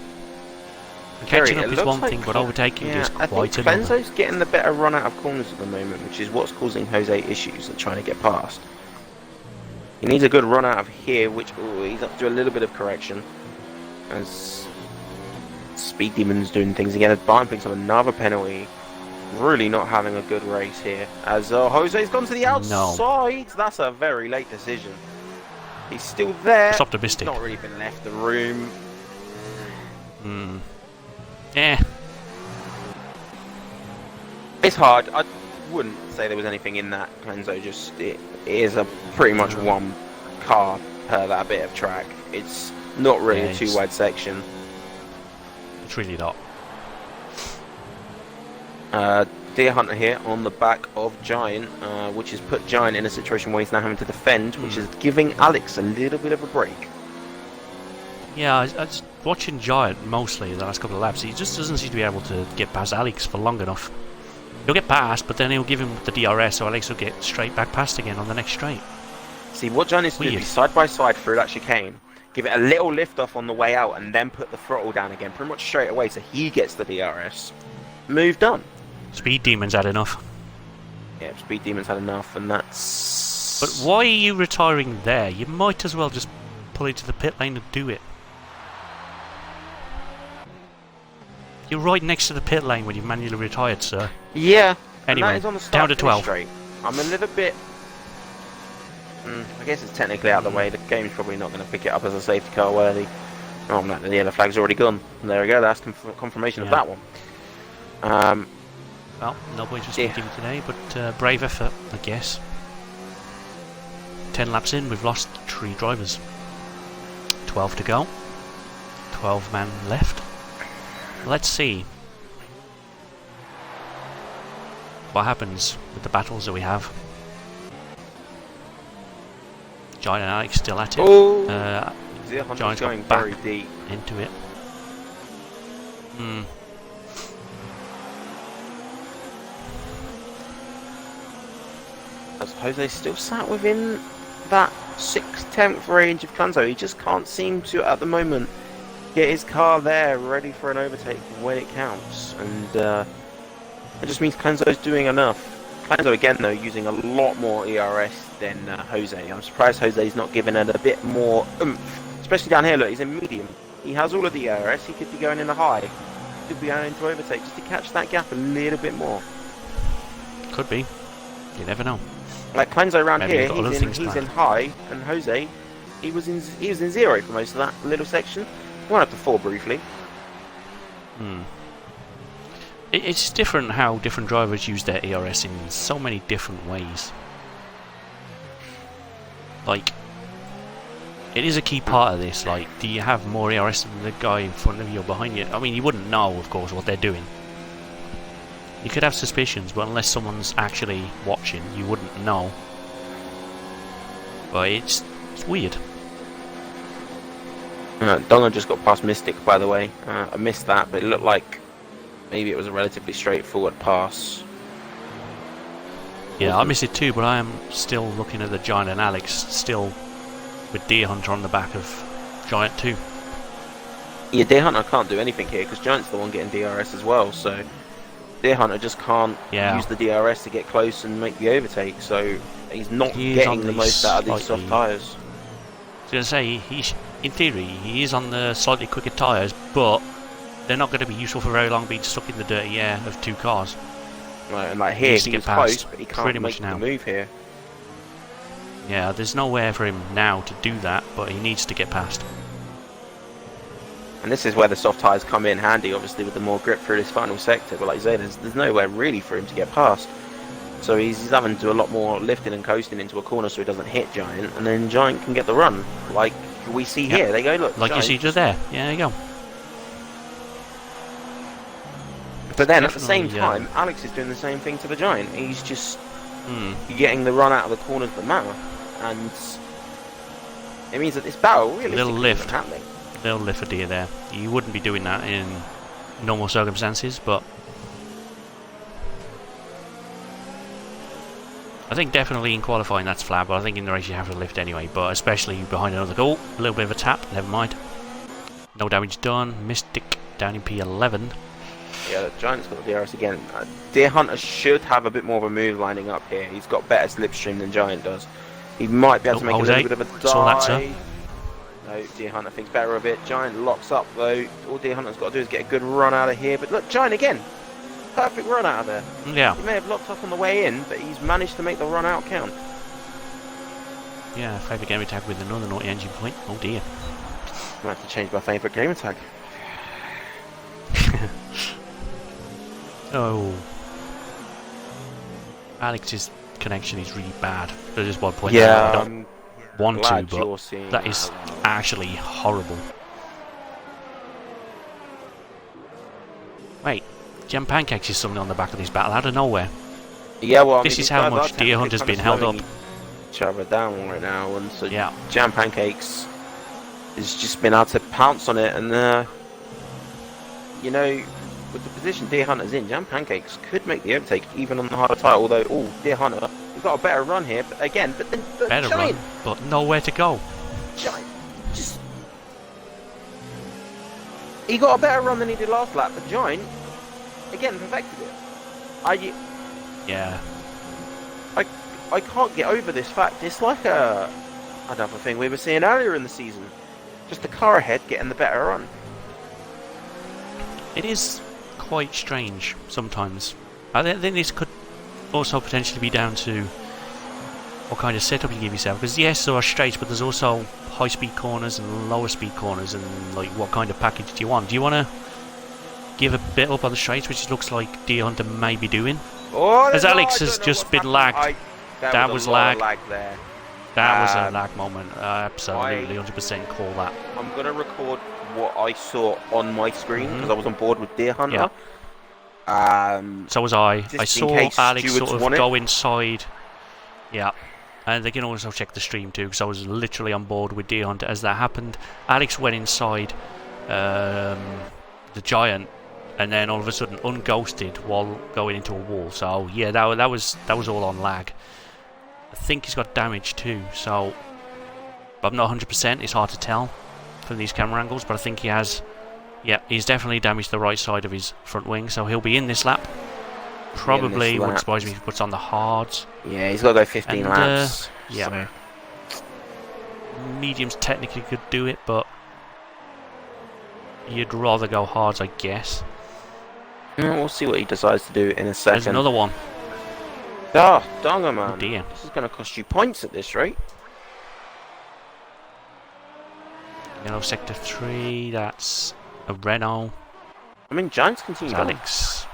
Speaker 1: catching up is one thing, but overtaking is
Speaker 2: I think
Speaker 1: quite another.
Speaker 2: Clenzo's getting the better run out of corners at the moment, which is what's causing Jose issues and trying to get past. He needs a good run out of here, which he's up to a little bit of correction. As Speed Demon's doing things again, as Bayern picks up another penalty. Really not having a good race here. As Jose's gone to the outside. That's a very late decision. He's still there.
Speaker 1: It's optimistic.
Speaker 2: He's not really been left the room.
Speaker 1: Yeah.
Speaker 2: It's hard. I wouldn't say there was anything in that. Clenzo just it is a pretty much one car per that bit of track. It's not really a too wide section.
Speaker 1: It's really not.
Speaker 2: Deer Hunter here on the back of Giant, which has put Giant in a situation where he's now having to defend, which is giving Alex a little bit of a break.
Speaker 1: Yeah, I was watching Giant mostly the last couple of laps. He just doesn't seem to be able to get past Alex for long enough. He'll get past, but then he'll give him the DRS, so Alex will get straight back past again on the next straight.
Speaker 2: See, what Giant needs to do is side by side through that chicane, give it a little lift off on the way out, and then put the throttle down again, pretty much straight away, so he gets the DRS. Move done.
Speaker 1: Speed Demon's had enough.
Speaker 2: Yeah, Speed Demon's had enough, and that's...
Speaker 1: But why are you retiring there? You might as well just pull into the pit lane and do it. You're right next to the pit lane when you've manually retired, sir.
Speaker 2: Yeah.
Speaker 1: Anyway,
Speaker 2: and that is on the
Speaker 1: down to 12.
Speaker 2: Straight. I'm a little bit... I guess it's technically out of the way. The game's probably not going to pick it up as a safety car worthy. Oh, no, the yellow flag's already gone. And there we go, that's confirmation of that one.
Speaker 1: Well, no points for Speed Demon today, but brave effort, I guess. 10 laps in, we've lost 3 drivers. 12 to go. 12 man left. Let's see what happens with the battles that we have. Giant and Alex still at it.
Speaker 2: Oh,
Speaker 1: Giant's
Speaker 2: going
Speaker 1: got back
Speaker 2: very deep
Speaker 1: into it.
Speaker 2: I suppose they still sat within that 6/10 range of Clanzo. He just can't seem to, at the moment, get his car there ready for an overtake when it counts. And it just means Clanzo's doing enough. Clanzo, again, though, using a lot more ERS than Jose. I'm surprised Jose's not giving it a bit more oomph. Especially down here, look, he's in medium. He has all of the ERS. He could be going in the high. He could be going into overtake just to catch that gap a little bit more.
Speaker 1: Could be. You never know.
Speaker 2: Like Clanzo around
Speaker 1: Maybe
Speaker 2: here,
Speaker 1: he's
Speaker 2: in high, and Jose, he was in zero for most of that little section. He went up to 4 briefly.
Speaker 1: It's different how different drivers use their ERS in so many different ways. Like, it is a key part of this. Like, do you have more ERS than the guy in front of you or behind you? I mean, you wouldn't know, of course, what they're doing. You could have suspicions, but unless someone's actually watching, you wouldn't know. But it's weird.
Speaker 2: Donald just got past Mystic, by the way. I missed that, but it looked like maybe it was a relatively straightforward pass.
Speaker 1: Yeah, I missed it too, but I am still looking at the Giant and Alex, still with Deer Hunter on the back of Giant too.
Speaker 2: Yeah, Deer Hunter can't do anything here, because Giant's the one getting DRS as well, so Deer Hunter just can't use the DRS to get close and make the overtake, so he's not getting the most out of these soft tyres.
Speaker 1: I was going to say, in theory, he is on the slightly quicker tyres, but they're not going to be useful for very long being stuck in the dirty air of 2 cars.
Speaker 2: Right, and like here, he was close, but he can't make the move here.
Speaker 1: Yeah, there's nowhere for him now to do that, but he needs to get past.
Speaker 2: And this is where the soft tyres come in handy, obviously, with the more grip through this final sector. But like I say, there's nowhere really for him to get past. So he's having to do a lot more lifting and coasting into a corner so he doesn't hit Giant, and then Giant can get the run. Like we see here, they go, look.
Speaker 1: Like Giant. You see just there. Yeah, there you go.
Speaker 2: But then at the same time, Alex is doing the same thing to the Giant. He's just getting the run out of the corners that matter. And it means that this battle really isn't happening.
Speaker 1: Little lift for Deer there. You wouldn't be doing that in normal circumstances, but I think definitely in qualifying that's flat, but I think in the race you have to lift anyway, but especially behind another goal. A little bit of a tap, never mind. No damage done. Mystic down in P11.
Speaker 2: Yeah, the Giant's got the DRS again. Deer Hunter should have a bit more of a move lining up here. He's got better slipstream than Giant does. He might be able to make a little bit of a dive.
Speaker 1: Saw that, sir.
Speaker 2: No, Deer Hunter thinks better of it. Giant locks up though. All Deer Hunter's got to do is get a good run out of here. But look, Giant again. Perfect run out of there.
Speaker 1: Yeah.
Speaker 2: He may have locked up on the way in, but he's managed to make the run out count.
Speaker 1: Yeah, favourite game attack with another naughty engine point. Oh dear.
Speaker 2: I have to change my favourite game attack.
Speaker 1: Oh. Alex's connection is really bad. There's just one point.
Speaker 2: Yeah,
Speaker 1: I don't want to, but that is actually horrible. Wait, Gem Pancakes is something on the back of this battle out of nowhere.
Speaker 2: Yeah, well,
Speaker 1: this is how much Deer Hunter's been held up.
Speaker 2: Each other down right now, and so
Speaker 1: yeah.
Speaker 2: Jam Pancakes has just been able to pounce on it, and you know, with the position Deer Hunter's in, Jam Pancakes could make the overtake even on the harder tyre. Although, Deer Hunter, he's got a better run here, but again,
Speaker 1: better run, but nowhere to go.
Speaker 2: Giant, just he got a better run than he did last lap, but Giant again perfected it. I can't get over this fact. It's like another thing we were seeing earlier in the season. Just the car ahead getting the better run.
Speaker 1: It is quite strange sometimes. I think this could also potentially be down to what kind of setup you give yourself. Because yes, there are straights, but there's also high-speed corners and lower-speed corners, and like what kind of package do you want? Do you want to give a bit up on the straights, which it looks like Deer Hunter may be doing? As Alex has just been lagged. That was lag
Speaker 2: there.
Speaker 1: That was a lag moment. Absolutely, 100% call that.
Speaker 2: I'm going to record what I saw on my screen because I was on board with Deer Hunter.
Speaker 1: Yeah. So was I. I saw Alex sort of go inside. Yeah. And they can also check the stream too, because I was literally on board with Deer Hunter as that happened. Alex went inside the Giant, and then all of a sudden unghosted while going into a wall. So yeah, that was all on lag. I think he's got damage too, so I'm not 100%. It's hard to tell from these camera angles, but I think he has. Yeah, he's definitely damaged the right side of his front wing, so he'll be in this lap. Probably wouldn't surprise me if he puts on the hards.
Speaker 2: Yeah, he's got to go 15 laps.
Speaker 1: Yeah. Mediums technically could do it, but you'd rather go hards, I guess.
Speaker 2: Yeah, we'll see what he decides to do in a second.
Speaker 1: There's another one.
Speaker 2: Oh, Donga, man.
Speaker 1: Oh dear.
Speaker 2: This is going to cost you points at this rate.
Speaker 1: Yellow sector 3, that's a Renault.
Speaker 2: I mean, Giants continue.
Speaker 1: Alex.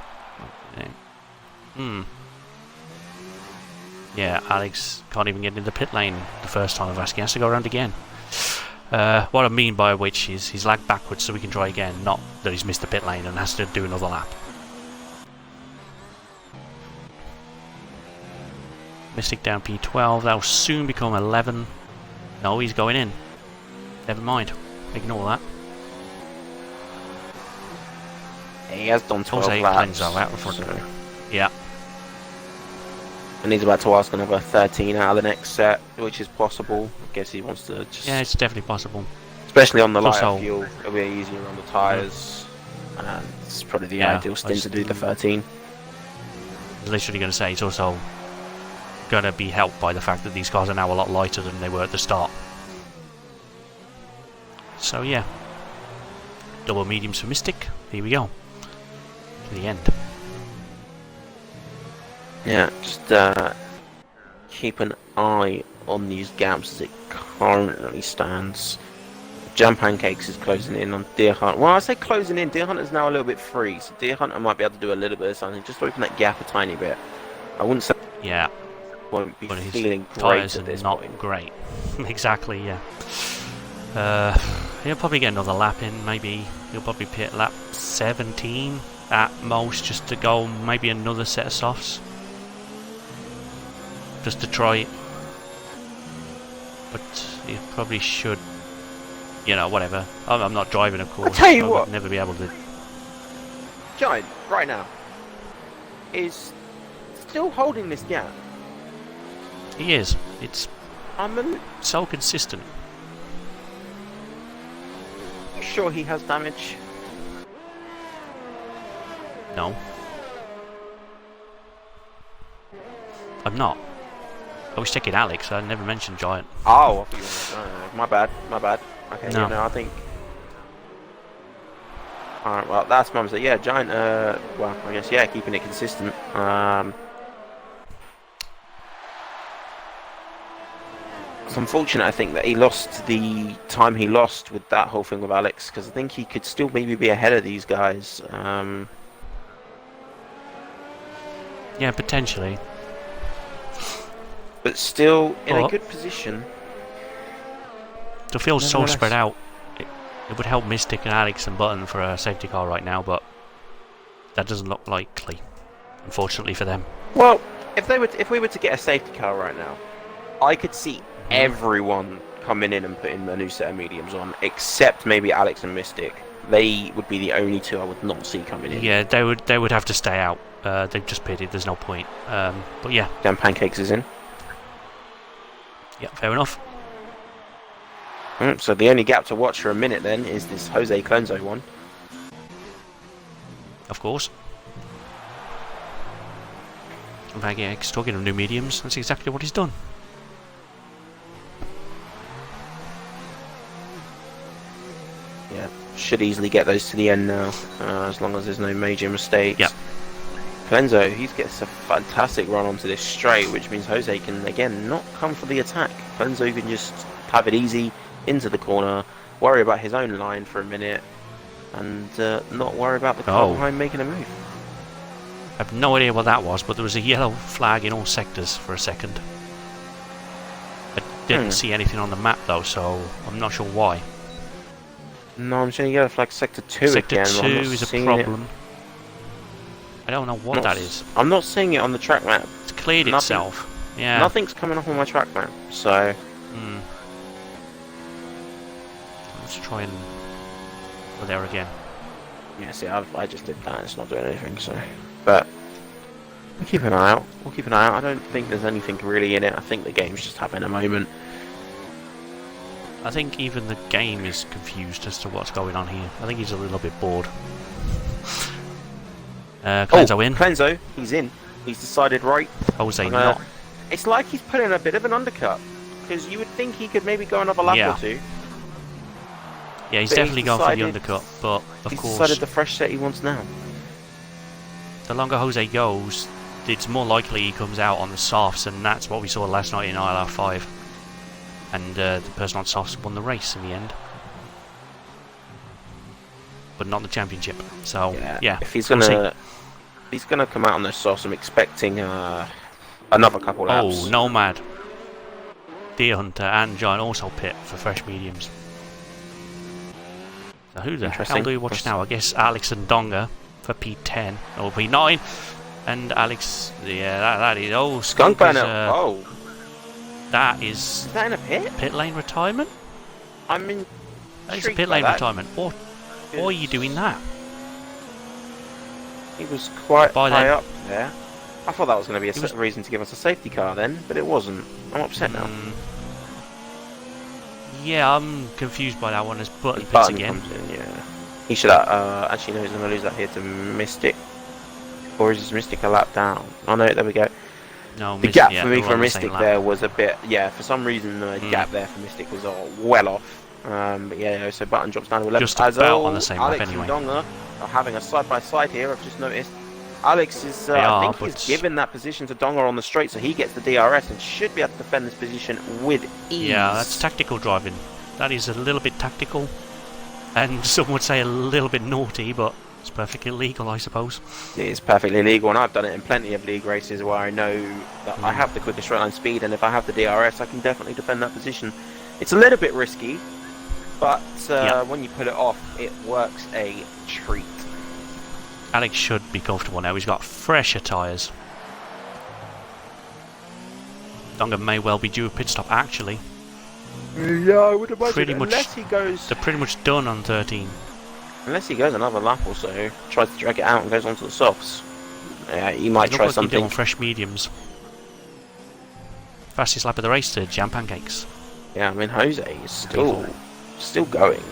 Speaker 1: Yeah, Alex can't even get into the pit lane the first time I've asked. He has to go around again. What I mean by which is he's lagged backwards so we can try again, not that he's missed the pit lane and has to do another lap. Mystic down P12, that'll soon become 11. No, he's going in. Never mind. Ignore that.
Speaker 2: He has done 12
Speaker 1: Jose
Speaker 2: laps.
Speaker 1: out in front of him. Yeah.
Speaker 2: And he's about to ask another 13 out of the next set, which is possible. I guess he wants to just...
Speaker 1: Yeah, it's definitely possible.
Speaker 2: Especially on the lighter
Speaker 1: Also,
Speaker 2: fuel, it'll be easier on the tyres. And it's probably the ideal stint to do the 13.
Speaker 1: I was literally going to say, it's also going to be helped by the fact that these cars are now a lot lighter than they were at the start. So yeah. Double mediums for Mystic. Here we go. To the end.
Speaker 2: Yeah, just keep an eye on these gaps as it currently stands. Jam Pancakes is closing in on Deer Hunter. Well, I say closing in. Deer Hunter's now a little bit free, so Deer Hunter might be able to do a little bit of something. Just open that gap a tiny bit. I wouldn't say.
Speaker 1: Yeah.
Speaker 2: Won't be
Speaker 1: but his
Speaker 2: feeling
Speaker 1: tyres
Speaker 2: great at this
Speaker 1: not
Speaker 2: point.
Speaker 1: Great. Exactly. Yeah. He'll probably get another lap in. Maybe he'll probably pit lap 17 at most, just to go maybe another set of softs. Just to try it. But he probably should, you know, whatever. I'm not driving, of course.
Speaker 2: I'll tell you
Speaker 1: I
Speaker 2: what.
Speaker 1: would never be able to.
Speaker 2: Giant, right now, is still holding this gap.
Speaker 1: He is. It's
Speaker 2: I'm
Speaker 1: so consistent.
Speaker 2: sure he has damage.
Speaker 1: No. I'm not. I was checking Alex, I never mentioned Giant.
Speaker 2: Oh, I thought you were, my bad. Okay,
Speaker 1: No.
Speaker 2: I think... Alright, well, that's my mistake. Yeah, Giant, well, I guess, yeah, keeping it consistent. It's unfortunate, I think, that he lost the time he lost with that whole thing with Alex, because I think he could still maybe be ahead of these guys.
Speaker 1: Yeah, potentially.
Speaker 2: But still in a good position.
Speaker 1: To feel so spread out, it would help Mystic and Alex and Button for a safety car right now, but that doesn't look likely, unfortunately for them.
Speaker 2: Well, if we were to get a safety car right now, I could see everyone coming in and putting a new set of mediums on, except maybe Alex and Mystic. They would be the only two I would not see coming in.
Speaker 1: Yeah, they would have to stay out. They've just pitted. There's no point. But yeah.
Speaker 2: Jam Pancakes is in.
Speaker 1: Yeah, fair enough.
Speaker 2: So the only gap to watch for a minute then is this Jose Clenzo one.
Speaker 1: Of course. Pancakes talking of new mediums. That's exactly what he's done.
Speaker 2: Yeah, should easily get those to the end now, as long as there's no major mistakes.
Speaker 1: Yeah.
Speaker 2: Clenzo, he gets a fantastic run onto this straight, which means Jose can again not come for the attack. Clenzo can just have it easy into the corner, worry about his own line for a minute, and not worry about the car behind making a move.
Speaker 1: I have no idea what that was, but there was a yellow flag in all sectors for a second. I didn't see anything on the map though, so I'm not sure why.
Speaker 2: No, I'm seeing yellow flag sector 2
Speaker 1: Sector
Speaker 2: again.
Speaker 1: 2 is a problem. I don't know what that is.
Speaker 2: I'm not seeing it on the track map.
Speaker 1: It's cleared itself. Yeah.
Speaker 2: Nothing's coming up on my track map, so...
Speaker 1: Let's try and go there again.
Speaker 2: Yeah, see, I just did that. It's not doing anything, so... But... We'll keep an eye out. We'll keep an eye out. I don't think there's anything really in it. I think the game's just having a moment.
Speaker 1: I think even the game is confused as to what's going on here. I think he's a little bit bored. Clenzo in.
Speaker 2: Clenzo, he's in. He's decided, right.
Speaker 1: Jose not.
Speaker 2: It's like he's putting a bit of an undercut. Because you would think he could maybe go another lap or two.
Speaker 1: Yeah, he's definitely going for the undercut, but of course...
Speaker 2: He's decided the fresh set he wants now.
Speaker 1: The longer Jose goes, it's more likely he comes out on the softs, and that's what we saw last night in ILR5. And the person on softs won the race in the end. But not the championship. So, yeah.
Speaker 2: If he's gonna come out on those softs, I'm expecting another couple laps.
Speaker 1: Oh, Nomad, Deer Hunter and Giant also pit for fresh mediums. So who the hell do we watch now? I guess Alex and Donga for P10 or P9. And Alex, that is... Oh,
Speaker 2: Skunk Banner.
Speaker 1: That is
Speaker 2: that in a pit?
Speaker 1: Pit lane retirement?
Speaker 2: I mean,
Speaker 1: that is a pit lane retirement. Why are you doing that?
Speaker 2: He was quite high up there. I thought that was going to be a reason to give us a safety car then, but it wasn't. I'm upset now.
Speaker 1: Yeah, I'm confused by that one. As Button pits
Speaker 2: Button
Speaker 1: again.
Speaker 2: Comes in, yeah. He should actually know he's going to lose that here to Mystic. Or is his Mystic a lap down? Oh no, there we go.
Speaker 1: No,
Speaker 2: the gap for me for Mystic there was a bit, for some reason the gap there for Mystic was well off. But yeah, so Button drops down to 11.
Speaker 1: Just about on the same lap anyway.
Speaker 2: Alex and Donga are having a side-by-side here, I've just noticed. Alex is, I think he's given that position to Donga on the straight, so he gets the DRS and should be able to defend this position with ease.
Speaker 1: Yeah, that's tactical driving. That is a little bit tactical, and some would say a little bit naughty, but it's perfectly legal, I suppose.
Speaker 2: It is perfectly legal, and I've done it in plenty of league races where I know that I have the quickest straight line speed, and if I have the DRS, I can definitely defend that position. It's a little bit risky, but when you put it off, it works a treat.
Speaker 1: Alex should be comfortable now. He's got fresher tyres. Donga may well be due a pit stop, actually.
Speaker 2: Yeah, I would imagine.
Speaker 1: They're pretty much done on 13.
Speaker 2: Unless he goes another lap or so, tries to drag it out and goes onto the softs. Yeah, he might try something.
Speaker 1: He did on fresh mediums. Fastest lap of the race to Jam Pancakes.
Speaker 2: Yeah, I mean Jose is still going.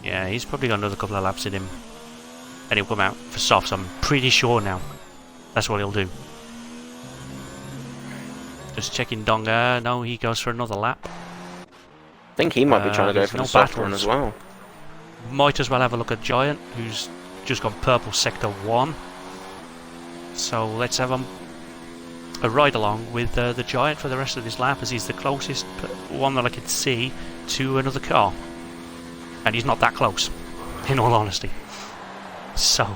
Speaker 1: Yeah, he's probably got another couple of laps in him. And he'll come out for softs, I'm pretty sure now. That's what he'll do. Just checking Donga. No, he goes for another lap.
Speaker 2: I think he might be trying to go for the soft run as well.
Speaker 1: Might as well have a look at Giant, who's just got purple sector 1. So let's have a ride along with the Giant for the rest of this lap, as he's the closest one that I could see to another car. And he's not that close, in all honesty. So...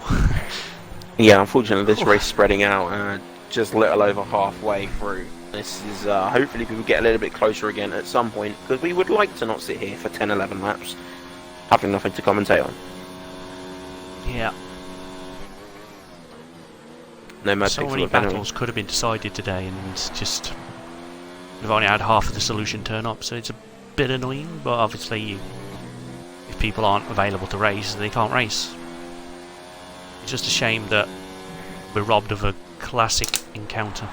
Speaker 2: yeah, unfortunately this race spreading out just a little over halfway through. This is hopefully we will get a little bit closer again at some point, because we would like to not sit here for 10-11 laps having nothing to commentate on.
Speaker 1: Yeah.
Speaker 2: No
Speaker 1: so many battles could have been decided today, and just we've only had half of the solution turn up, so it's a bit annoying. But obviously, if people aren't available to race, they can't race. It's just a shame that we're robbed of a classic encounter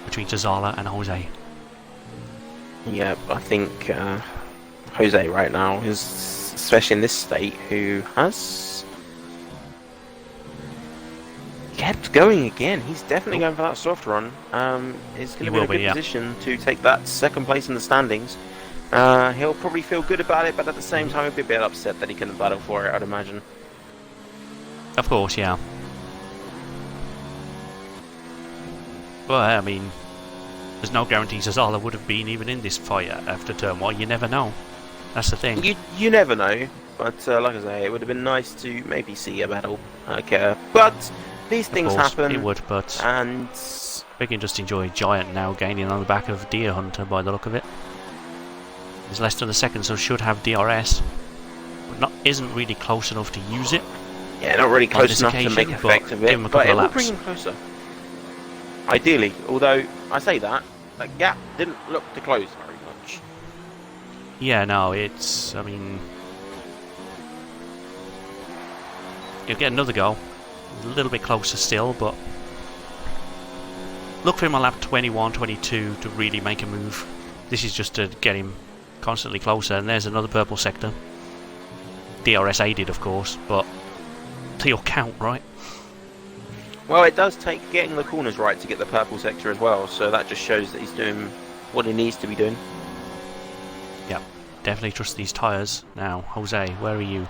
Speaker 1: between Tazala and Jose.
Speaker 2: Yeah, I think Jose right now is, especially in this state, who has kept going again. He's definitely going for that soft run. He's going to be in a good position to take that second place in the standings. He'll probably feel good about it, but at the same time he'll be a bit upset that he couldn't battle for it, I'd imagine.
Speaker 1: Of course, yeah. Well, I mean, there's no guarantees Azala would have been even in this fight after turn 1. You never know. That's the thing.
Speaker 2: You never know. But like I say, it would have been nice to maybe see a battle occur. But these things happen.
Speaker 1: It would, but
Speaker 2: and
Speaker 1: we can just enjoy Giant now gaining on the back of Deer Hunter by the look of it. He's less than a second, so should have DRS. But isn't really close enough to use it.
Speaker 2: Yeah, not really close enough to make effect of it, but it will bring him closer. ideally. Although I say that gap didn't look to close very much.
Speaker 1: Yeah, no, it's, I mean, you'll get another go. A little bit closer still, but look for him on lap 21, 22 to really make a move. This is just to get him constantly closer, and there's another purple sector. DRS aided, of course, but to your count, right?
Speaker 2: Well, it does take getting the corners right to get the purple sector as well, so that just shows that he's doing what he needs to be doing.
Speaker 1: Yep, definitely trust these tyres. Now, Jose, where are you?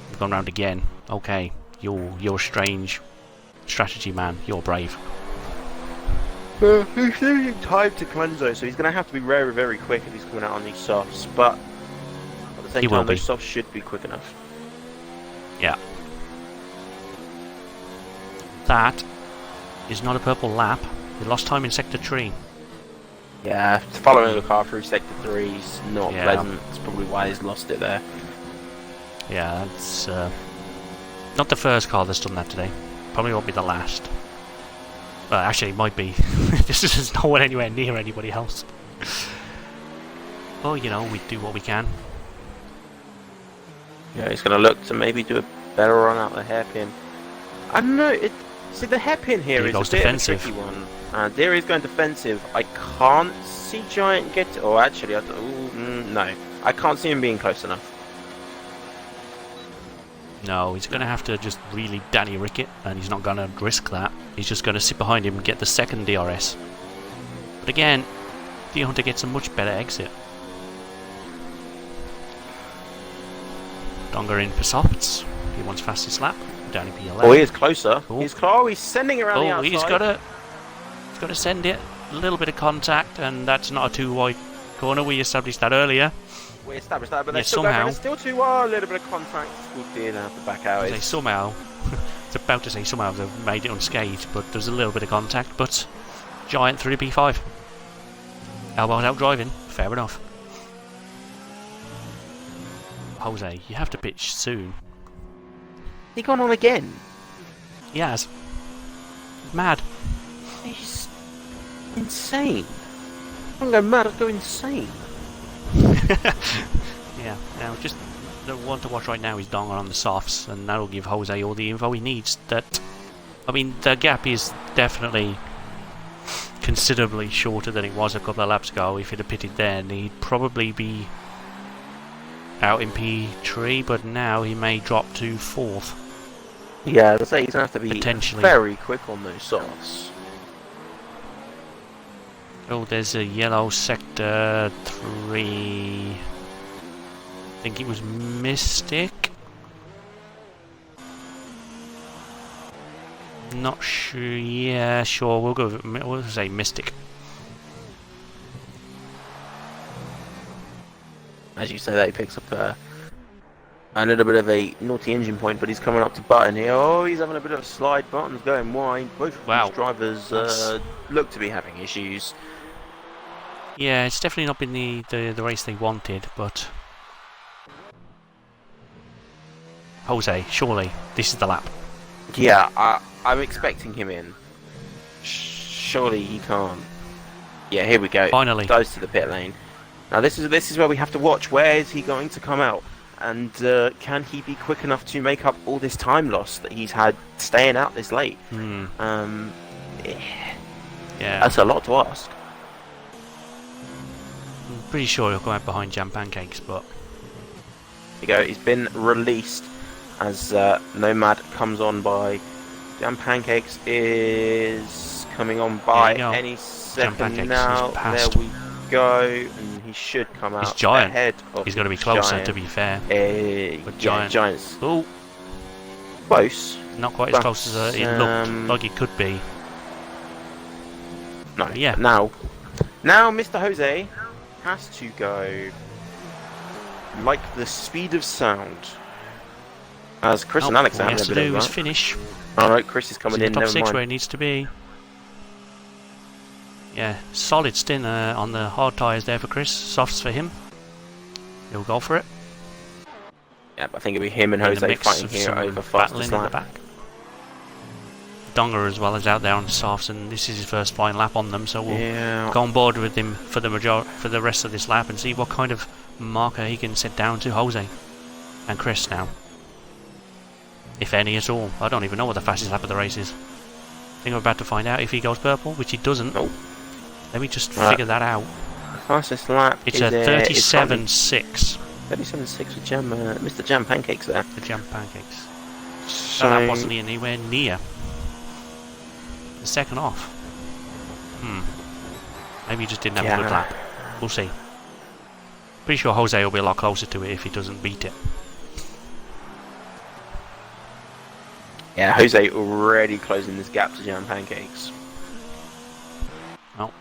Speaker 1: We've gone round again. Okay, you're a strange strategy man. You're brave.
Speaker 2: He's losing time to cleanse though, so he's going to have to be very, very quick if he's coming out on these softs, but at the same time, those softs should be quick enough.
Speaker 1: Yeah. That is not a purple lap. He lost time in sector 3.
Speaker 2: Yeah, following the car through sector 3 is not pleasant. That's probably why he's lost it there.
Speaker 1: Yeah, that's not the first car that's done that today. Probably won't be the last. Well, actually, it might be. This is no one anywhere near anybody else. Well, you know, we do what we can.
Speaker 2: Yeah, he's going to look to maybe do a better run out the hairpin. I don't know. See, the hairpin here is a bit defensive. Of a tricky one. There he's going defensive. I can't see Giant get it. Oh, actually, no. I can't see him being close enough.
Speaker 1: No, he's going to have to just really Danny Rick it, and he's not going to risk that. He's just going to sit behind him and get the second DRS. But again, the Hunter gets a much better exit. Donger in for softs. He wants fastest lap. Down in P11.
Speaker 2: Oh, he is closer. Oh. He's sending around the outside.
Speaker 1: He's got to send it. A little bit of contact, and that's not a too wide corner. We established that earlier.
Speaker 2: We established that, but they're still too wide. A little bit of contact. Good deal have to back out.
Speaker 1: Somehow, it's about to say somehow they've made it unscathed, but there's a little bit of contact. But Giant through the P5. Elbows out driving. Fair enough. Jose, you have to pitch soon.
Speaker 2: He gone on again?
Speaker 1: He has. Mad.
Speaker 2: He's insane. I'm going mad, I go insane.
Speaker 1: Yeah, now just the one to watch right now is Donger on the softs, and that'll give Jose all the info he needs. I mean, the gap is definitely considerably shorter than it was a couple of laps ago. If he'd have pitted then, he'd probably be out in P3, but now he may drop to 4th.
Speaker 2: Yeah, as I say, he's going to have to be very quick on those softs.
Speaker 1: Oh, there's a yellow sector 3. I think it was Mystic. Not sure. Yeah, sure. We'll go with, we'll say Mystic.
Speaker 2: As you say that, he picks up a little bit of a naughty engine point, but he's coming up to button here. Oh, he's having a bit of a slide. Button's going wide. Both of these drivers look to be having issues.
Speaker 1: Yeah, it's definitely not been the race they wanted, but Jose, surely this is the lap.
Speaker 2: Yeah, I'm expecting him in. Surely he can't. Yeah, here we go.
Speaker 1: Finally,
Speaker 2: goes to the pit lane. Now this is where we have to watch. Where is he going to come out? And can he be quick enough to make up all this time loss that he's had staying out this late? Yeah, that's a lot to ask.
Speaker 1: I'm pretty sure he'll come out behind Jam Pancakes, but
Speaker 2: there you go. He's been released as Nomad comes on by. Jam Pancakes is coming on by any second now. There we go, and he should come out ahead of
Speaker 1: He's going to be closer, to be fair.
Speaker 2: But Giant's close.
Speaker 1: Not quite as close as it looked like it could be.
Speaker 2: No, yeah. Now Mr. Jose has to go like the speed of sound. As Chris and Alex are having a bit of
Speaker 1: do is finish.
Speaker 2: Alright, Chris is coming in.
Speaker 1: Top 6 where he needs to be. Yeah, solid stint on the hard tyres there for Chris. Softs for him. He'll go for it.
Speaker 2: Yeah, but I think it'll be him and Jose fighting here over fastest lap.
Speaker 1: Donger as well is out there on softs, and this is his first flying lap on them, so we'll go on board with him for the rest of this lap and see what kind of marker he can set down to Jose and Chris now, if any at all. I don't even know what the fastest lap of the race is. I think we're about to find out if he goes purple, which he doesn't.
Speaker 2: Nope.
Speaker 1: Let me just figure that out.
Speaker 2: Fastest lap.
Speaker 1: It's a 37.6.
Speaker 2: 37.6 with Mr. Jam Pancakes there.
Speaker 1: The Jam Pancakes. So that wasn't anywhere near the second off. Maybe he just didn't have a good lap. We'll see. Pretty sure Jose will be a lot closer to it if he doesn't beat it.
Speaker 2: Yeah, Jose already closing this gap to Jam Pancakes.
Speaker 1: Well,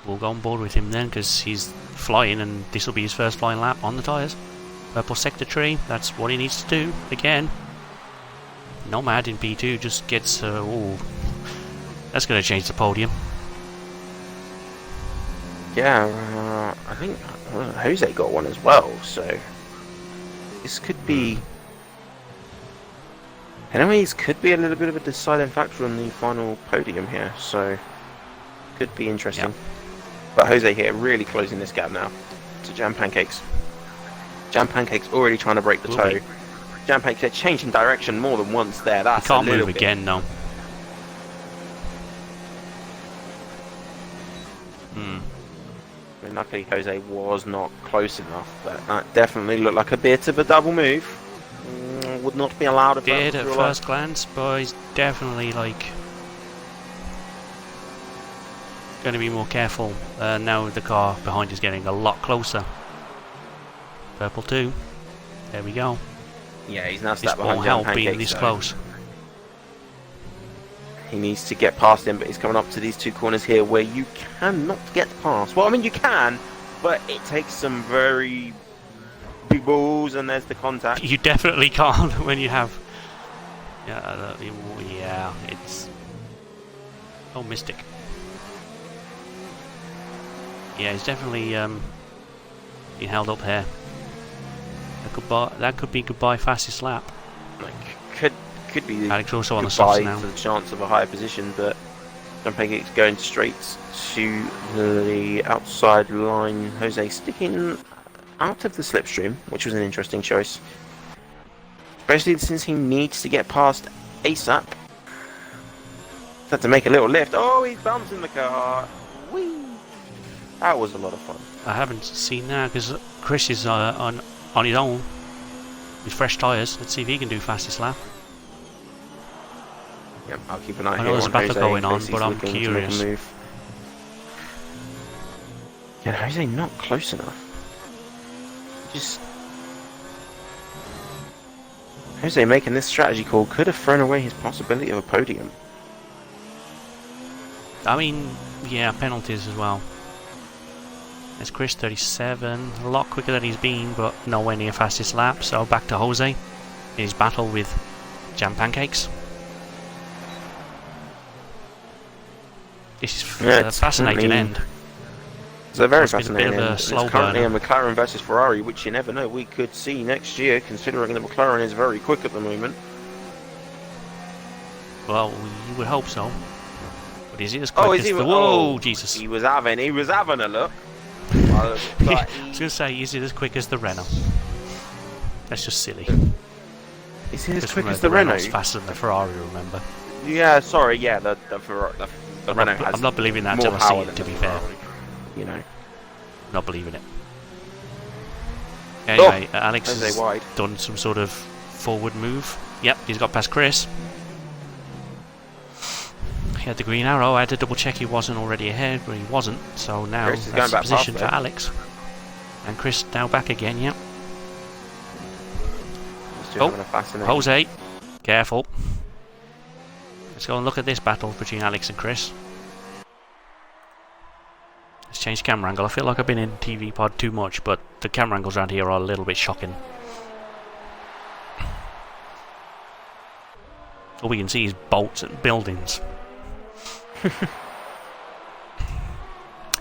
Speaker 1: we'll go on board with him then, because he's flying and this will be his first flying lap on the tyres. Purple sector tree, that's what he needs to do again. Nomad in P2 just gets that's going to change the podium.
Speaker 2: Yeah, I think Jose got one as well, so this could be anyways, could be a little bit of a deciding factor on the final podium here, so could be interesting. Yep. But Jose here really closing this gap now to Jam Pancakes. Jam Pancakes already trying to break the toe. Jam Pancakes changing direction more than once there. That's
Speaker 1: he can't move again now.
Speaker 2: I mean, luckily Jose was not close enough, but that definitely looked like a bit of a double move. Would not be allowed.
Speaker 1: Did at first glance, but he's definitely like going to be more careful. Now the car behind is getting a lot closer. Purple 2. There we go.
Speaker 2: Yeah, he's now
Speaker 1: this
Speaker 2: stuck behind
Speaker 1: won't
Speaker 2: Jam
Speaker 1: help
Speaker 2: Pancakes,
Speaker 1: being this close.
Speaker 2: He needs to get past him, but he's coming up to these two corners here where you cannot get past. Well, I mean, you can, but it takes some very big balls, and there's the contact.
Speaker 1: You definitely can't when you have... Yeah, it's... Oh, Mystic. Yeah, he's definitely being held up here. That could be goodbye fastest lap.
Speaker 2: Like, could be
Speaker 1: Alex also on the
Speaker 2: goodbye
Speaker 1: softs now.
Speaker 2: for the chance of a higher position, but Jam Pancakes going straight to the outside line. Jose sticking out of the slipstream, which was an interesting choice, especially since he needs to get past ASAP. Had to make a little lift. Oh, he's bouncing the car. Whee! That was a lot of fun.
Speaker 1: I haven't seen that because Chris is on his own with fresh tyres. Let's see if he can do fastest lap.
Speaker 2: Yep, I'll keep an eye
Speaker 1: I
Speaker 2: here.
Speaker 1: know there's a battle
Speaker 2: Jose,
Speaker 1: going on,
Speaker 2: he's
Speaker 1: but I'm
Speaker 2: looking to
Speaker 1: curious.
Speaker 2: make a move. Yeah, Jose not close enough. Jose making this strategy call could have thrown away his possibility of a podium.
Speaker 1: I mean, yeah, penalties as well. There's Chris 37, a lot quicker than he's been, but nowhere near fastest lap. So back to Jose in his battle with Jam Pancakes. This is a fascinating end.
Speaker 2: It's a very fascinating
Speaker 1: end.
Speaker 2: It's currently a McLaren versus Ferrari, which you never know we could see next year, considering the McLaren is very quick at the moment.
Speaker 1: Well, you would hope so. But is it as quick as the... Whoa, Jesus.
Speaker 2: He was having a look.
Speaker 1: I was going to say, is it as quick as the Renault? That's just silly.
Speaker 2: Is it as quick as the Renault?
Speaker 1: It's faster than the Ferrari, remember?
Speaker 2: Yeah, sorry, yeah, the Renault has
Speaker 1: I'm not believing that
Speaker 2: more
Speaker 1: until I see
Speaker 2: power
Speaker 1: it, to be
Speaker 2: than
Speaker 1: fair.
Speaker 2: Ferrari, you know.
Speaker 1: Not believing it. Anyway, Alex
Speaker 2: Jose
Speaker 1: has
Speaker 2: wide.
Speaker 1: done some sort of forward move. Yep, he's got past Chris. He had the green arrow. I had to double check he wasn't already ahead, but he wasn't. So now
Speaker 2: Chris is
Speaker 1: that's
Speaker 2: going
Speaker 1: the
Speaker 2: back
Speaker 1: position
Speaker 2: past
Speaker 1: for
Speaker 2: there.
Speaker 1: Alex. And Chris now back again, yep.
Speaker 2: Oh, fascinating.
Speaker 1: Jose, careful. Let's go and look at this battle between Alex and Chris. Let's change camera angle. I feel like I've been in TV pod too much, but the camera angles around here are a little bit shocking. All we can see is bolts and buildings.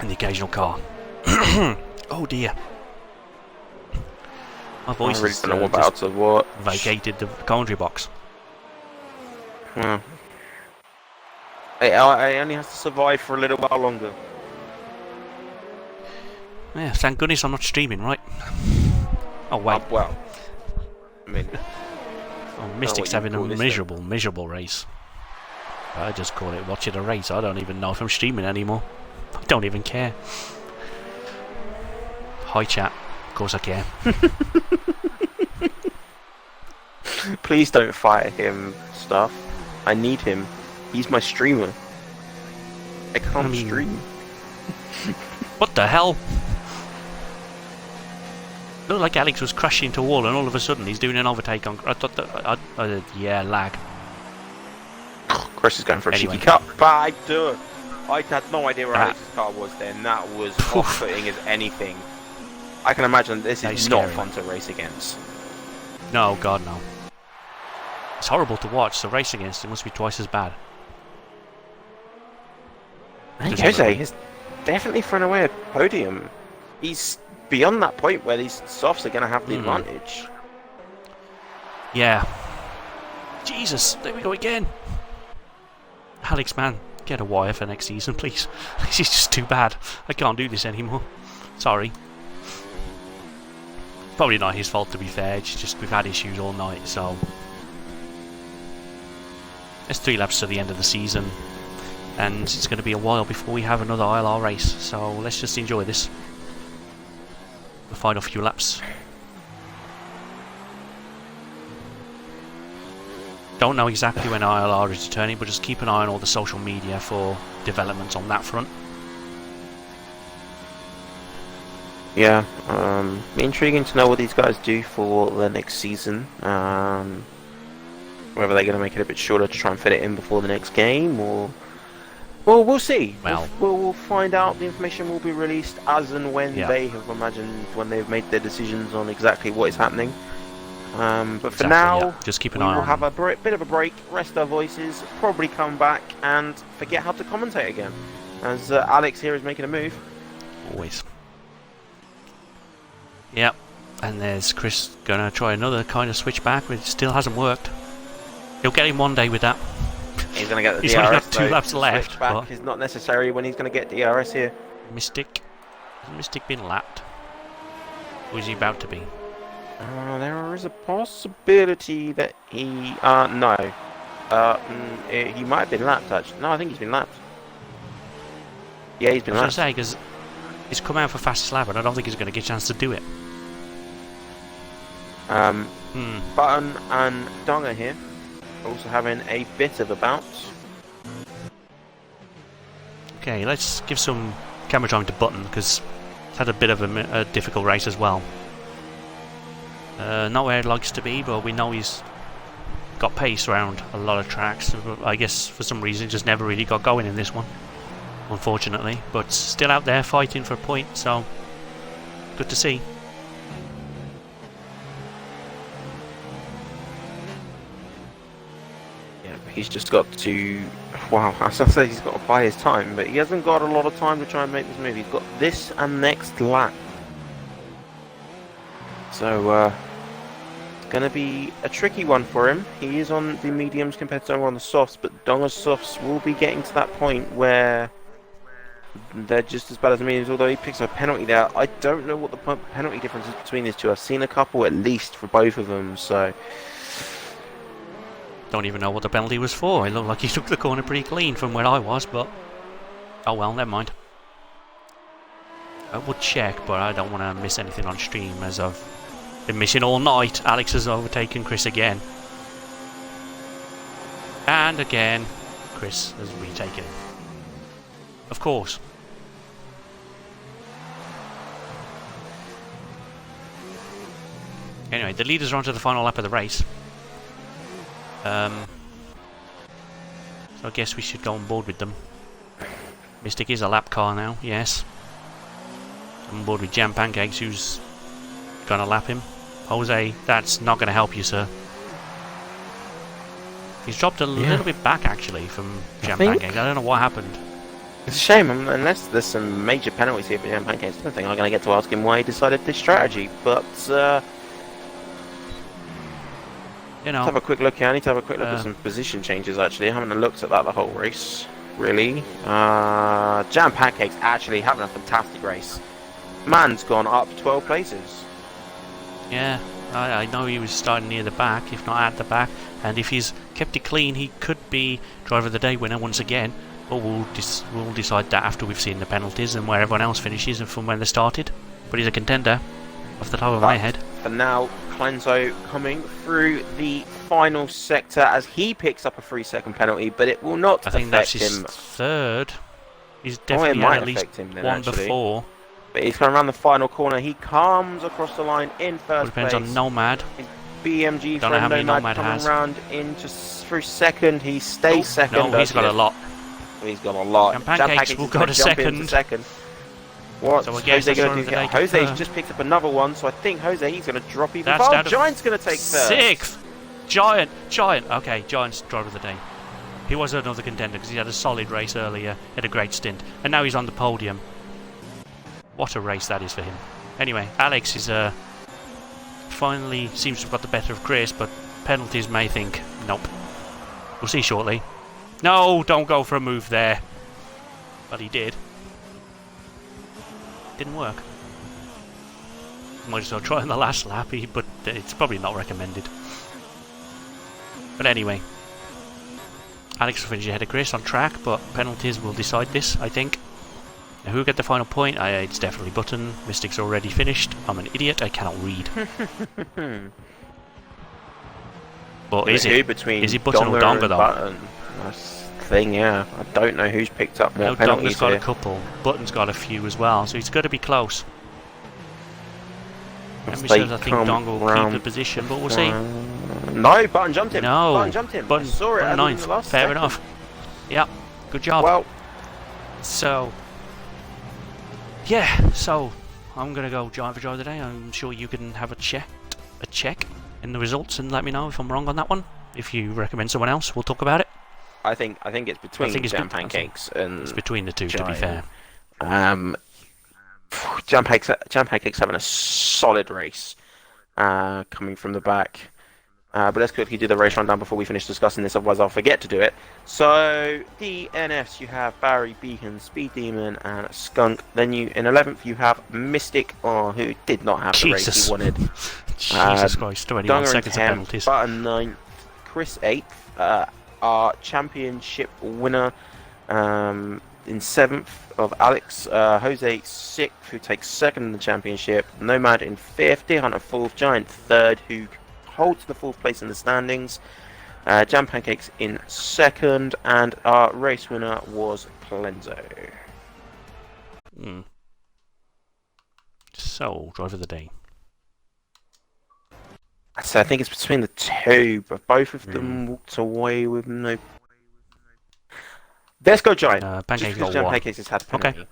Speaker 1: And the occasional car. Oh dear. My voice
Speaker 2: I really don't know what.
Speaker 1: vacated the commentary box.
Speaker 2: Well, It only has to survive for a little while longer.
Speaker 1: Yeah, thank goodness I'm not streaming, right? Oh, wait.
Speaker 2: Well, I mean...
Speaker 1: Oh, Mystic's having a
Speaker 2: this
Speaker 1: miserable race. I just call it watching a race. I don't even know if I'm streaming anymore. I don't even care. Hi, chat. Of course I care.
Speaker 2: Please don't fire him, stuff. I need him. He's my streamer. I can't stream.
Speaker 1: What the hell? Looked like Alex was crashing into a wall, and all of a sudden he's doing an overtake on. I thought that. Yeah, lag.
Speaker 2: Chris is going for a cheeky cut. I had no idea where Alex's car was then. That was off-putting as anything. I can imagine this is not fun to race against.
Speaker 1: No, God, no. It's horrible to watch, so race against it must be twice as bad.
Speaker 2: I think Jose has definitely thrown away a podium. He's beyond that point where these softs are going to have the advantage.
Speaker 1: Yeah. Jesus, there we go again. Alex, man, get a wire for next season, please. This is just too bad. I can't do this anymore. Sorry. Probably not his fault, to be fair. It's just we've had issues all night, so... There's 3 laps to the end of the season, and it's going to be a while before we have another ILR race, so let's just enjoy this. The final few laps. Don't know exactly when ILR is returning, but just keep an eye on all the social media for developments on that front.
Speaker 2: Yeah, be intriguing to know what these guys do for the next season. Whether they're going to make it a bit shorter to try and fit it in before the next game, or... Well, we'll see.
Speaker 1: Well,
Speaker 2: we'll find out. The information will be released as and when they have imagined, when they've made their decisions on exactly what is happening. But for now,
Speaker 1: just keep an eye on.
Speaker 2: We'll have a bit of a break, rest our voices, probably come back and forget how to commentate again. As Alex here is making a move.
Speaker 1: Always. Yep. And there's Chris gonna try another kind of switch back, but it still hasn't worked. He'll get him one day with that.
Speaker 2: He's going to get the
Speaker 1: he's
Speaker 2: DRS.
Speaker 1: He's only got 2 laps left.
Speaker 2: Switch back is not necessary when he's going to get DRS here.
Speaker 1: Mystic. Has Mystic been lapped? Or is he about to be?
Speaker 2: There is a possibility that he... no. He might have been lapped, actually. No, I think he's been lapped. Yeah, he's been lapped.
Speaker 1: I was going to say, because he's come out for fastest lap, and I don't think he's going to get a chance to do it.
Speaker 2: Button and Donga here. Also having a bit of a bounce.
Speaker 1: Okay, let's give some camera time to Button, because he's had a bit of a difficult race as well. Not where it likes to be, but we know he's got pace around a lot of tracks. I guess for some reason just never really got going in this one, unfortunately. But still out there fighting for a point, so good to see.
Speaker 2: He's just got to... Wow, I was going to say he's got to buy his time, but he hasn't got a lot of time to try and make this move. He's got this and next lap. So, it's going to be a tricky one for him. He is on the mediums compared to on the softs, but Donga's softs will be getting to that point where they're just as bad as the mediums, although he picks up a penalty there. I don't know what the penalty difference is between these two. I've seen a couple at least for both of them, so...
Speaker 1: Don't even know what the penalty was for. It looked like he took the corner pretty clean from where I was, but... Oh well, never mind. I would check, but I don't want to miss anything on stream, as I've been missing all night. Alex has overtaken Chris again. And again, Chris has retaken him. Of course. Anyway, the leaders are on to the final lap of the race. So I guess we should go on board with them. Mystic is a lap car now, yes. I'm on board with Jam Pancakes, who's gonna lap him. Jose, that's not gonna help you, sir. He's dropped a little bit back, actually, from Jam Pancakes. I don't know what happened.
Speaker 2: It's a shame, unless there's some major penalties here for Jam Pancakes. I don't think I'm gonna get to ask him why he decided this strategy, but
Speaker 1: you know,
Speaker 2: let's have a quick look here. I need to have a quick look at some position changes, actually. I haven't looked at that the whole race. really. Jam Pancakes actually having a fantastic race. Man's gone up 12 places.
Speaker 1: Yeah, I know he was starting near the back, if not at the back, and if he's kept it clean, he could be driver of the day winner once again. But we'll decide that after we've seen the penalties and where everyone else finishes and from when they started. But he's a contender, off the top of my head.
Speaker 2: For now, Clenzo coming through the final sector as he picks up a 3-second penalty, but it will not affect him.
Speaker 1: I think that's his third. He's definitely had at least one before.
Speaker 2: But he's going around the final corner. He comes across the line in first place.
Speaker 1: Depends on Nomad.
Speaker 2: BMG
Speaker 1: Don't know how many Nomad
Speaker 2: coming
Speaker 1: has.
Speaker 2: Around through second. He stays second.
Speaker 1: No, he's got a lot.
Speaker 2: He's got a lot.
Speaker 1: And Pancakes will go to second.
Speaker 2: What's
Speaker 1: so
Speaker 2: Jose going to do? Jose's just picked up another one, so I think Jose, he's going to drop even further. Giant's going to take third.
Speaker 1: Sixth! Giant! Okay, Giant's driver of the day. He was another contender because he had a solid race earlier, had a great stint, and now he's on the podium. What a race that is for him. Anyway, Alex is finally seems to have got the better of Chris, but penalties may think, nope. We'll see shortly. No, don't go for a move there. But he did. Didn't work. Might as well try on the last lap, but it's probably not recommended. But anyway, Alex will finish ahead of Chris on track, but penalties will decide this, I think. Now, who will get the final point? It's definitely Button. Mystic's already finished. I'm an idiot. I cannot read. But is it Button or Donga though?
Speaker 2: Button. That's the thing, yeah. I don't know who's picked up more penalties.
Speaker 1: Donga's got a couple. Button's got a few as well, so he's got to be close. I think Donga will keep the position, but we'll see.
Speaker 2: No, Button jumped him.
Speaker 1: No,
Speaker 2: Button jumped him.
Speaker 1: Button,
Speaker 2: I saw it at
Speaker 1: ninth.
Speaker 2: the last
Speaker 1: Fair
Speaker 2: second.
Speaker 1: enough. Yep, good job.
Speaker 2: Well,
Speaker 1: so yeah, so I'm gonna go Giant for driver today. I'm sure you can have a check in the results and let me know if I'm wrong on that one. If you recommend someone else, we'll talk about it.
Speaker 2: I think it's between Jam Pancakes and
Speaker 1: it's between the two,
Speaker 2: Giant.
Speaker 1: to be fair.
Speaker 2: Jam Pancakes having a solid race coming from the back. But let's quickly do the race rundown before we finish discussing this, otherwise I'll forget to do it. So, the NFs, you have Barry, Beacon, Speed Demon, and Skunk. Then in 11th, you have Mystic, who did not have the race he wanted.
Speaker 1: Jesus Christ, 21
Speaker 2: Donga
Speaker 1: seconds of penalties.
Speaker 2: Button 9th, Chris 8th, our championship winner in 7th of Alex, Jose 6th, who takes 2nd in the championship, Nomad in 5th, Deer Hunter 4th, Giant 3rd, who holds the 4th place in the standings, Jam Pancakes in 2nd, and our race winner was Clenzo.
Speaker 1: So, driver of the day.
Speaker 2: So I think it's between the two, but both of them walked away with no. Let's go Giant.
Speaker 1: Pancakes got
Speaker 2: Jam
Speaker 1: one.
Speaker 2: Pancakes has had a penalty,
Speaker 1: Okay.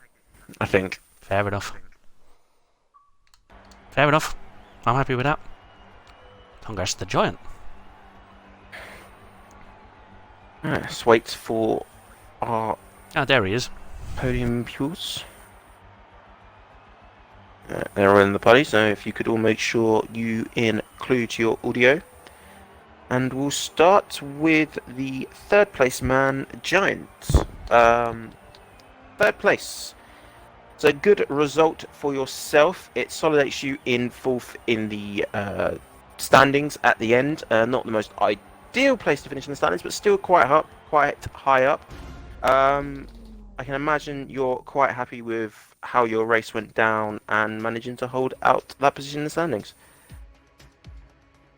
Speaker 2: I think.
Speaker 1: Fair enough. Fair enough. I'm happy with that. Congrats to the Giant.
Speaker 2: Let's wait for our
Speaker 1: There he is.
Speaker 2: podium views. They're in the party, so if you could all make sure you include your audio. And we'll start with the 3rd place man, Giant. 3rd place. So good result for yourself. It solidates you in 4th in the standings at the end. Not the most ideal place to finish in the standings, but still quite high up. I can imagine you're quite happy with how your race went down and managing to hold out that position in the standings.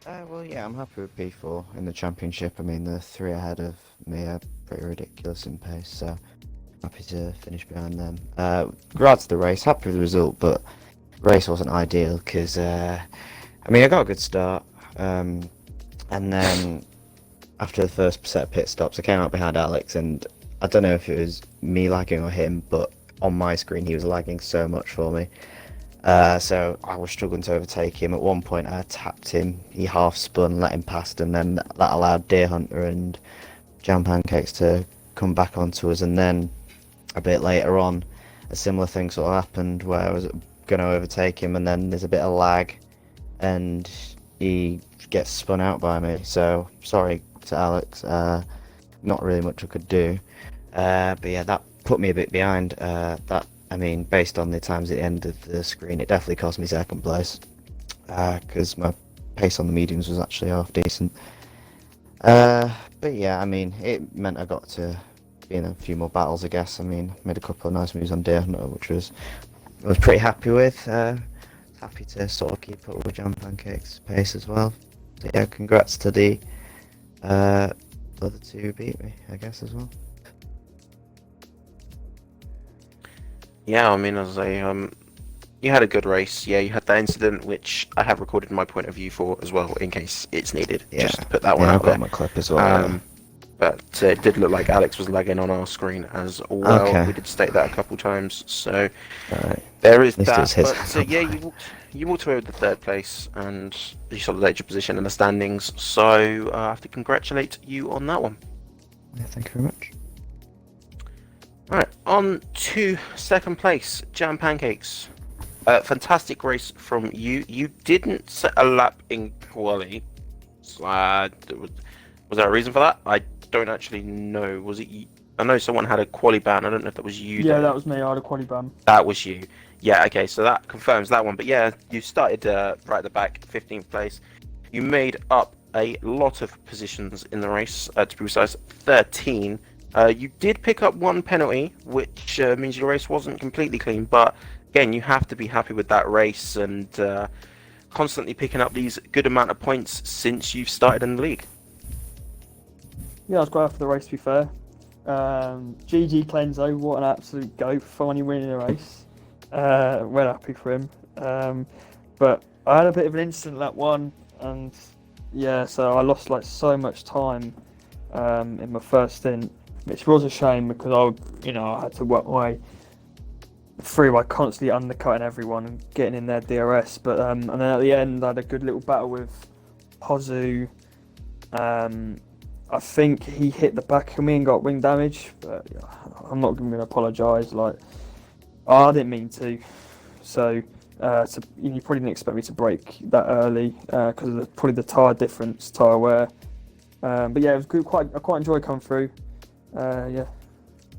Speaker 3: Well, yeah, I'm happy with P4 in the championship. I mean, the 3 ahead of me are pretty ridiculous in pace, so happy to finish behind them. Regards to the race, happy with the result, but the race wasn't ideal because, I mean, I got a good start, and then after the first set of pit stops, I came out behind Alex, and I don't know if it was me lagging or him, but on my screen he was lagging so much for me. So I was struggling to overtake him. At one point I tapped him, he half spun, let him past, and then that allowed Deer Hunter and Jam Pancakes to come back onto us. And then a bit later on, a similar thing sort of happened where I was going to overtake him, and then there's a bit of lag, and he gets spun out by me. So sorry to Alex, not really much I could do. But yeah, that put me a bit behind. Based on the times at the end of the screen, it definitely cost me second place. Because my pace on the mediums was actually half decent. But yeah, it meant I got to be in a few more battles, I guess. Made a couple of nice moves on day, which I was pretty happy with. Happy to sort of keep up with Jam Pancake's pace as well. So yeah, congrats to the other two who beat me, I guess, as well.
Speaker 2: Yeah, as you had a good race. Yeah, you had that incident, which I have recorded my point of view for as well, in case it's needed.
Speaker 3: Yeah.
Speaker 2: Just to put that one out
Speaker 3: I've got
Speaker 2: there.
Speaker 3: my clip as well.
Speaker 2: But it did look like Alex was lagging on our screen as well.
Speaker 3: Okay.
Speaker 2: We did state that a couple times, so
Speaker 3: Right.
Speaker 2: there is
Speaker 3: At least
Speaker 2: that.
Speaker 3: it's his
Speaker 2: But yeah, you walked away with the third place, and you solidified your position in the standings. So I have to congratulate you on that one.
Speaker 3: Yeah, thank you very much.
Speaker 2: Alright, on to second place, Jam Pancakes. Fantastic race from you. You didn't set a lap in quali. Was there a reason for that? I don't actually know. Was it you? I know someone had a quali ban. I don't know if that was you.
Speaker 4: Yeah,
Speaker 2: there.
Speaker 4: that was me. I had a quali ban.
Speaker 2: That was you. Yeah, okay, so that confirms that one. But yeah, you started right at the back, 15th place. You made up a lot of positions in the race, to be precise, 13. You did pick up one penalty, which means your race wasn't completely clean, but again, you have to be happy with that race and constantly picking up these good amount of points since you've started in the league.
Speaker 4: Yeah, I was glad for the race, to be fair. GG Clenzo, what an absolute goat, finally winning a race. Well happy for him. But I had a bit of an incident lap one, and yeah, so I lost so much time in my first stint, which was a shame because I had to work my way through by constantly undercutting everyone and getting in their DRS. But and then at the end, I had a good little battle with Hozu. I think he hit the back of me and got wing damage, but I'm not going to apologise. I didn't mean to. So you probably didn't expect me to break that early because of probably the tyre difference, tyre wear. But yeah, it was good. I quite enjoyed coming through. Yeah,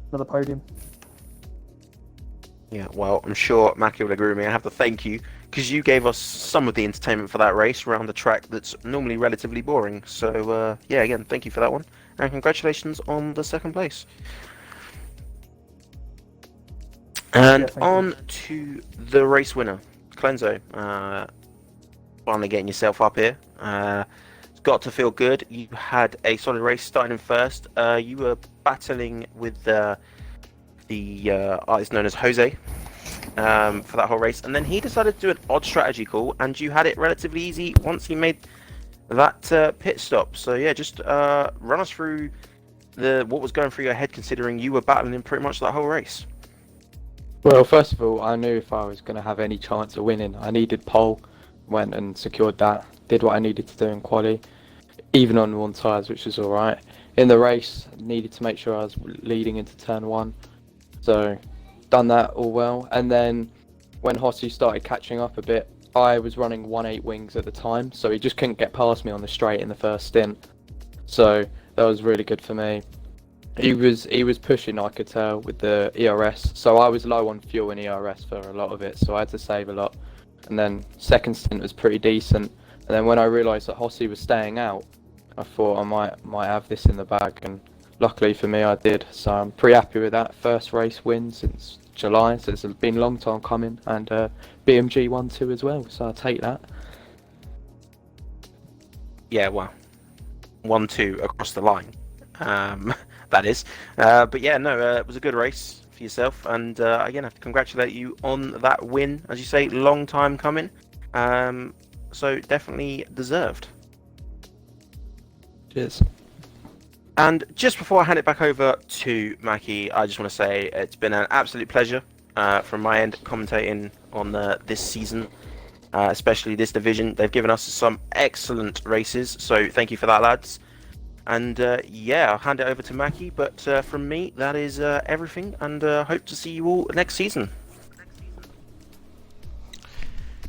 Speaker 4: another podium.
Speaker 2: Yeah, well, I'm sure Mackie will agree with me. I have to thank you because you gave us some of the entertainment for that race around the track that's normally relatively boring. So, yeah, again, thank you for that one. And congratulations on the second place. And on to the race winner, Clenzo. Finally getting yourself up here. It's got to feel good. You had a solid race starting in first. You were battling with the artist known as Jose for that whole race, and then he decided to do an odd strategy call, and you had it relatively easy once he made that pit stop. So yeah, just run us through what was going through your head, considering you were battling him pretty much that whole race.
Speaker 5: Well, first of all, I knew if I was going to have any chance of winning, I needed pole. Went and secured that, did what I needed to do in quali, even on one tyres, which was alright. In the race, needed to make sure I was leading into turn one. So, done that all well. And then when Hossi started catching up a bit, I was running 1.8 wings at the time, so he just couldn't get past me on the straight in the first stint. So that was really good for me. He was pushing, I could tell, with the ERS. So I was low on fuel in ERS for a lot of it, so I had to save a lot. And then second stint was pretty decent. And then when I realised that Hossi was staying out, I thought I might have this in the bag, and luckily for me I did. So I'm pretty happy with that. First race win since July, so it's been a long time coming, and BMG 1-2 as well, so I'll take that.
Speaker 2: Yeah, well, 1-2 across the line, that is. But yeah, no, it was a good race for yourself, and again, I have to congratulate you on that win. As you say, long time coming, so definitely deserved.
Speaker 5: Cheers.
Speaker 2: And just before I hand it back over to Mackie, I just want to say it's been an absolute pleasure from my end commentating on this season, especially this division. They've given us some excellent races, so thank you for that, lads. And yeah, I'll hand it over to Mackie, but from me, that is everything, and hope to see you all next season.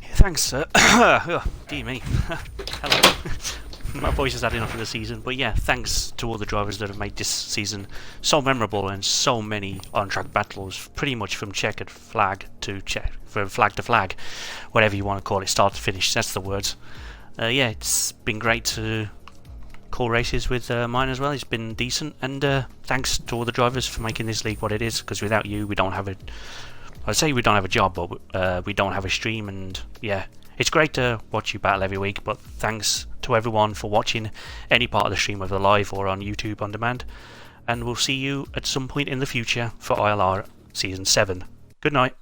Speaker 1: Yeah, thanks, sir. Oh, dear me. Hello. My voice has had enough of the season, but yeah, thanks to all the drivers that have made this season so memorable and so many on-track battles, pretty much from checkered flag to from flag to flag, whatever you want to call it, start to finish. That's the words. Yeah, it's been great to call races with mine as well. It's been decent, and thanks to all the drivers for making this league what it is. Because without you, we don't have a. I'd say we don't have a job, but we don't have a stream, and yeah. It's great to watch you battle every week, but thanks to everyone for watching any part of the stream, whether live or on YouTube on demand. And we'll see you at some point in the future for ILR Season 7. Good night.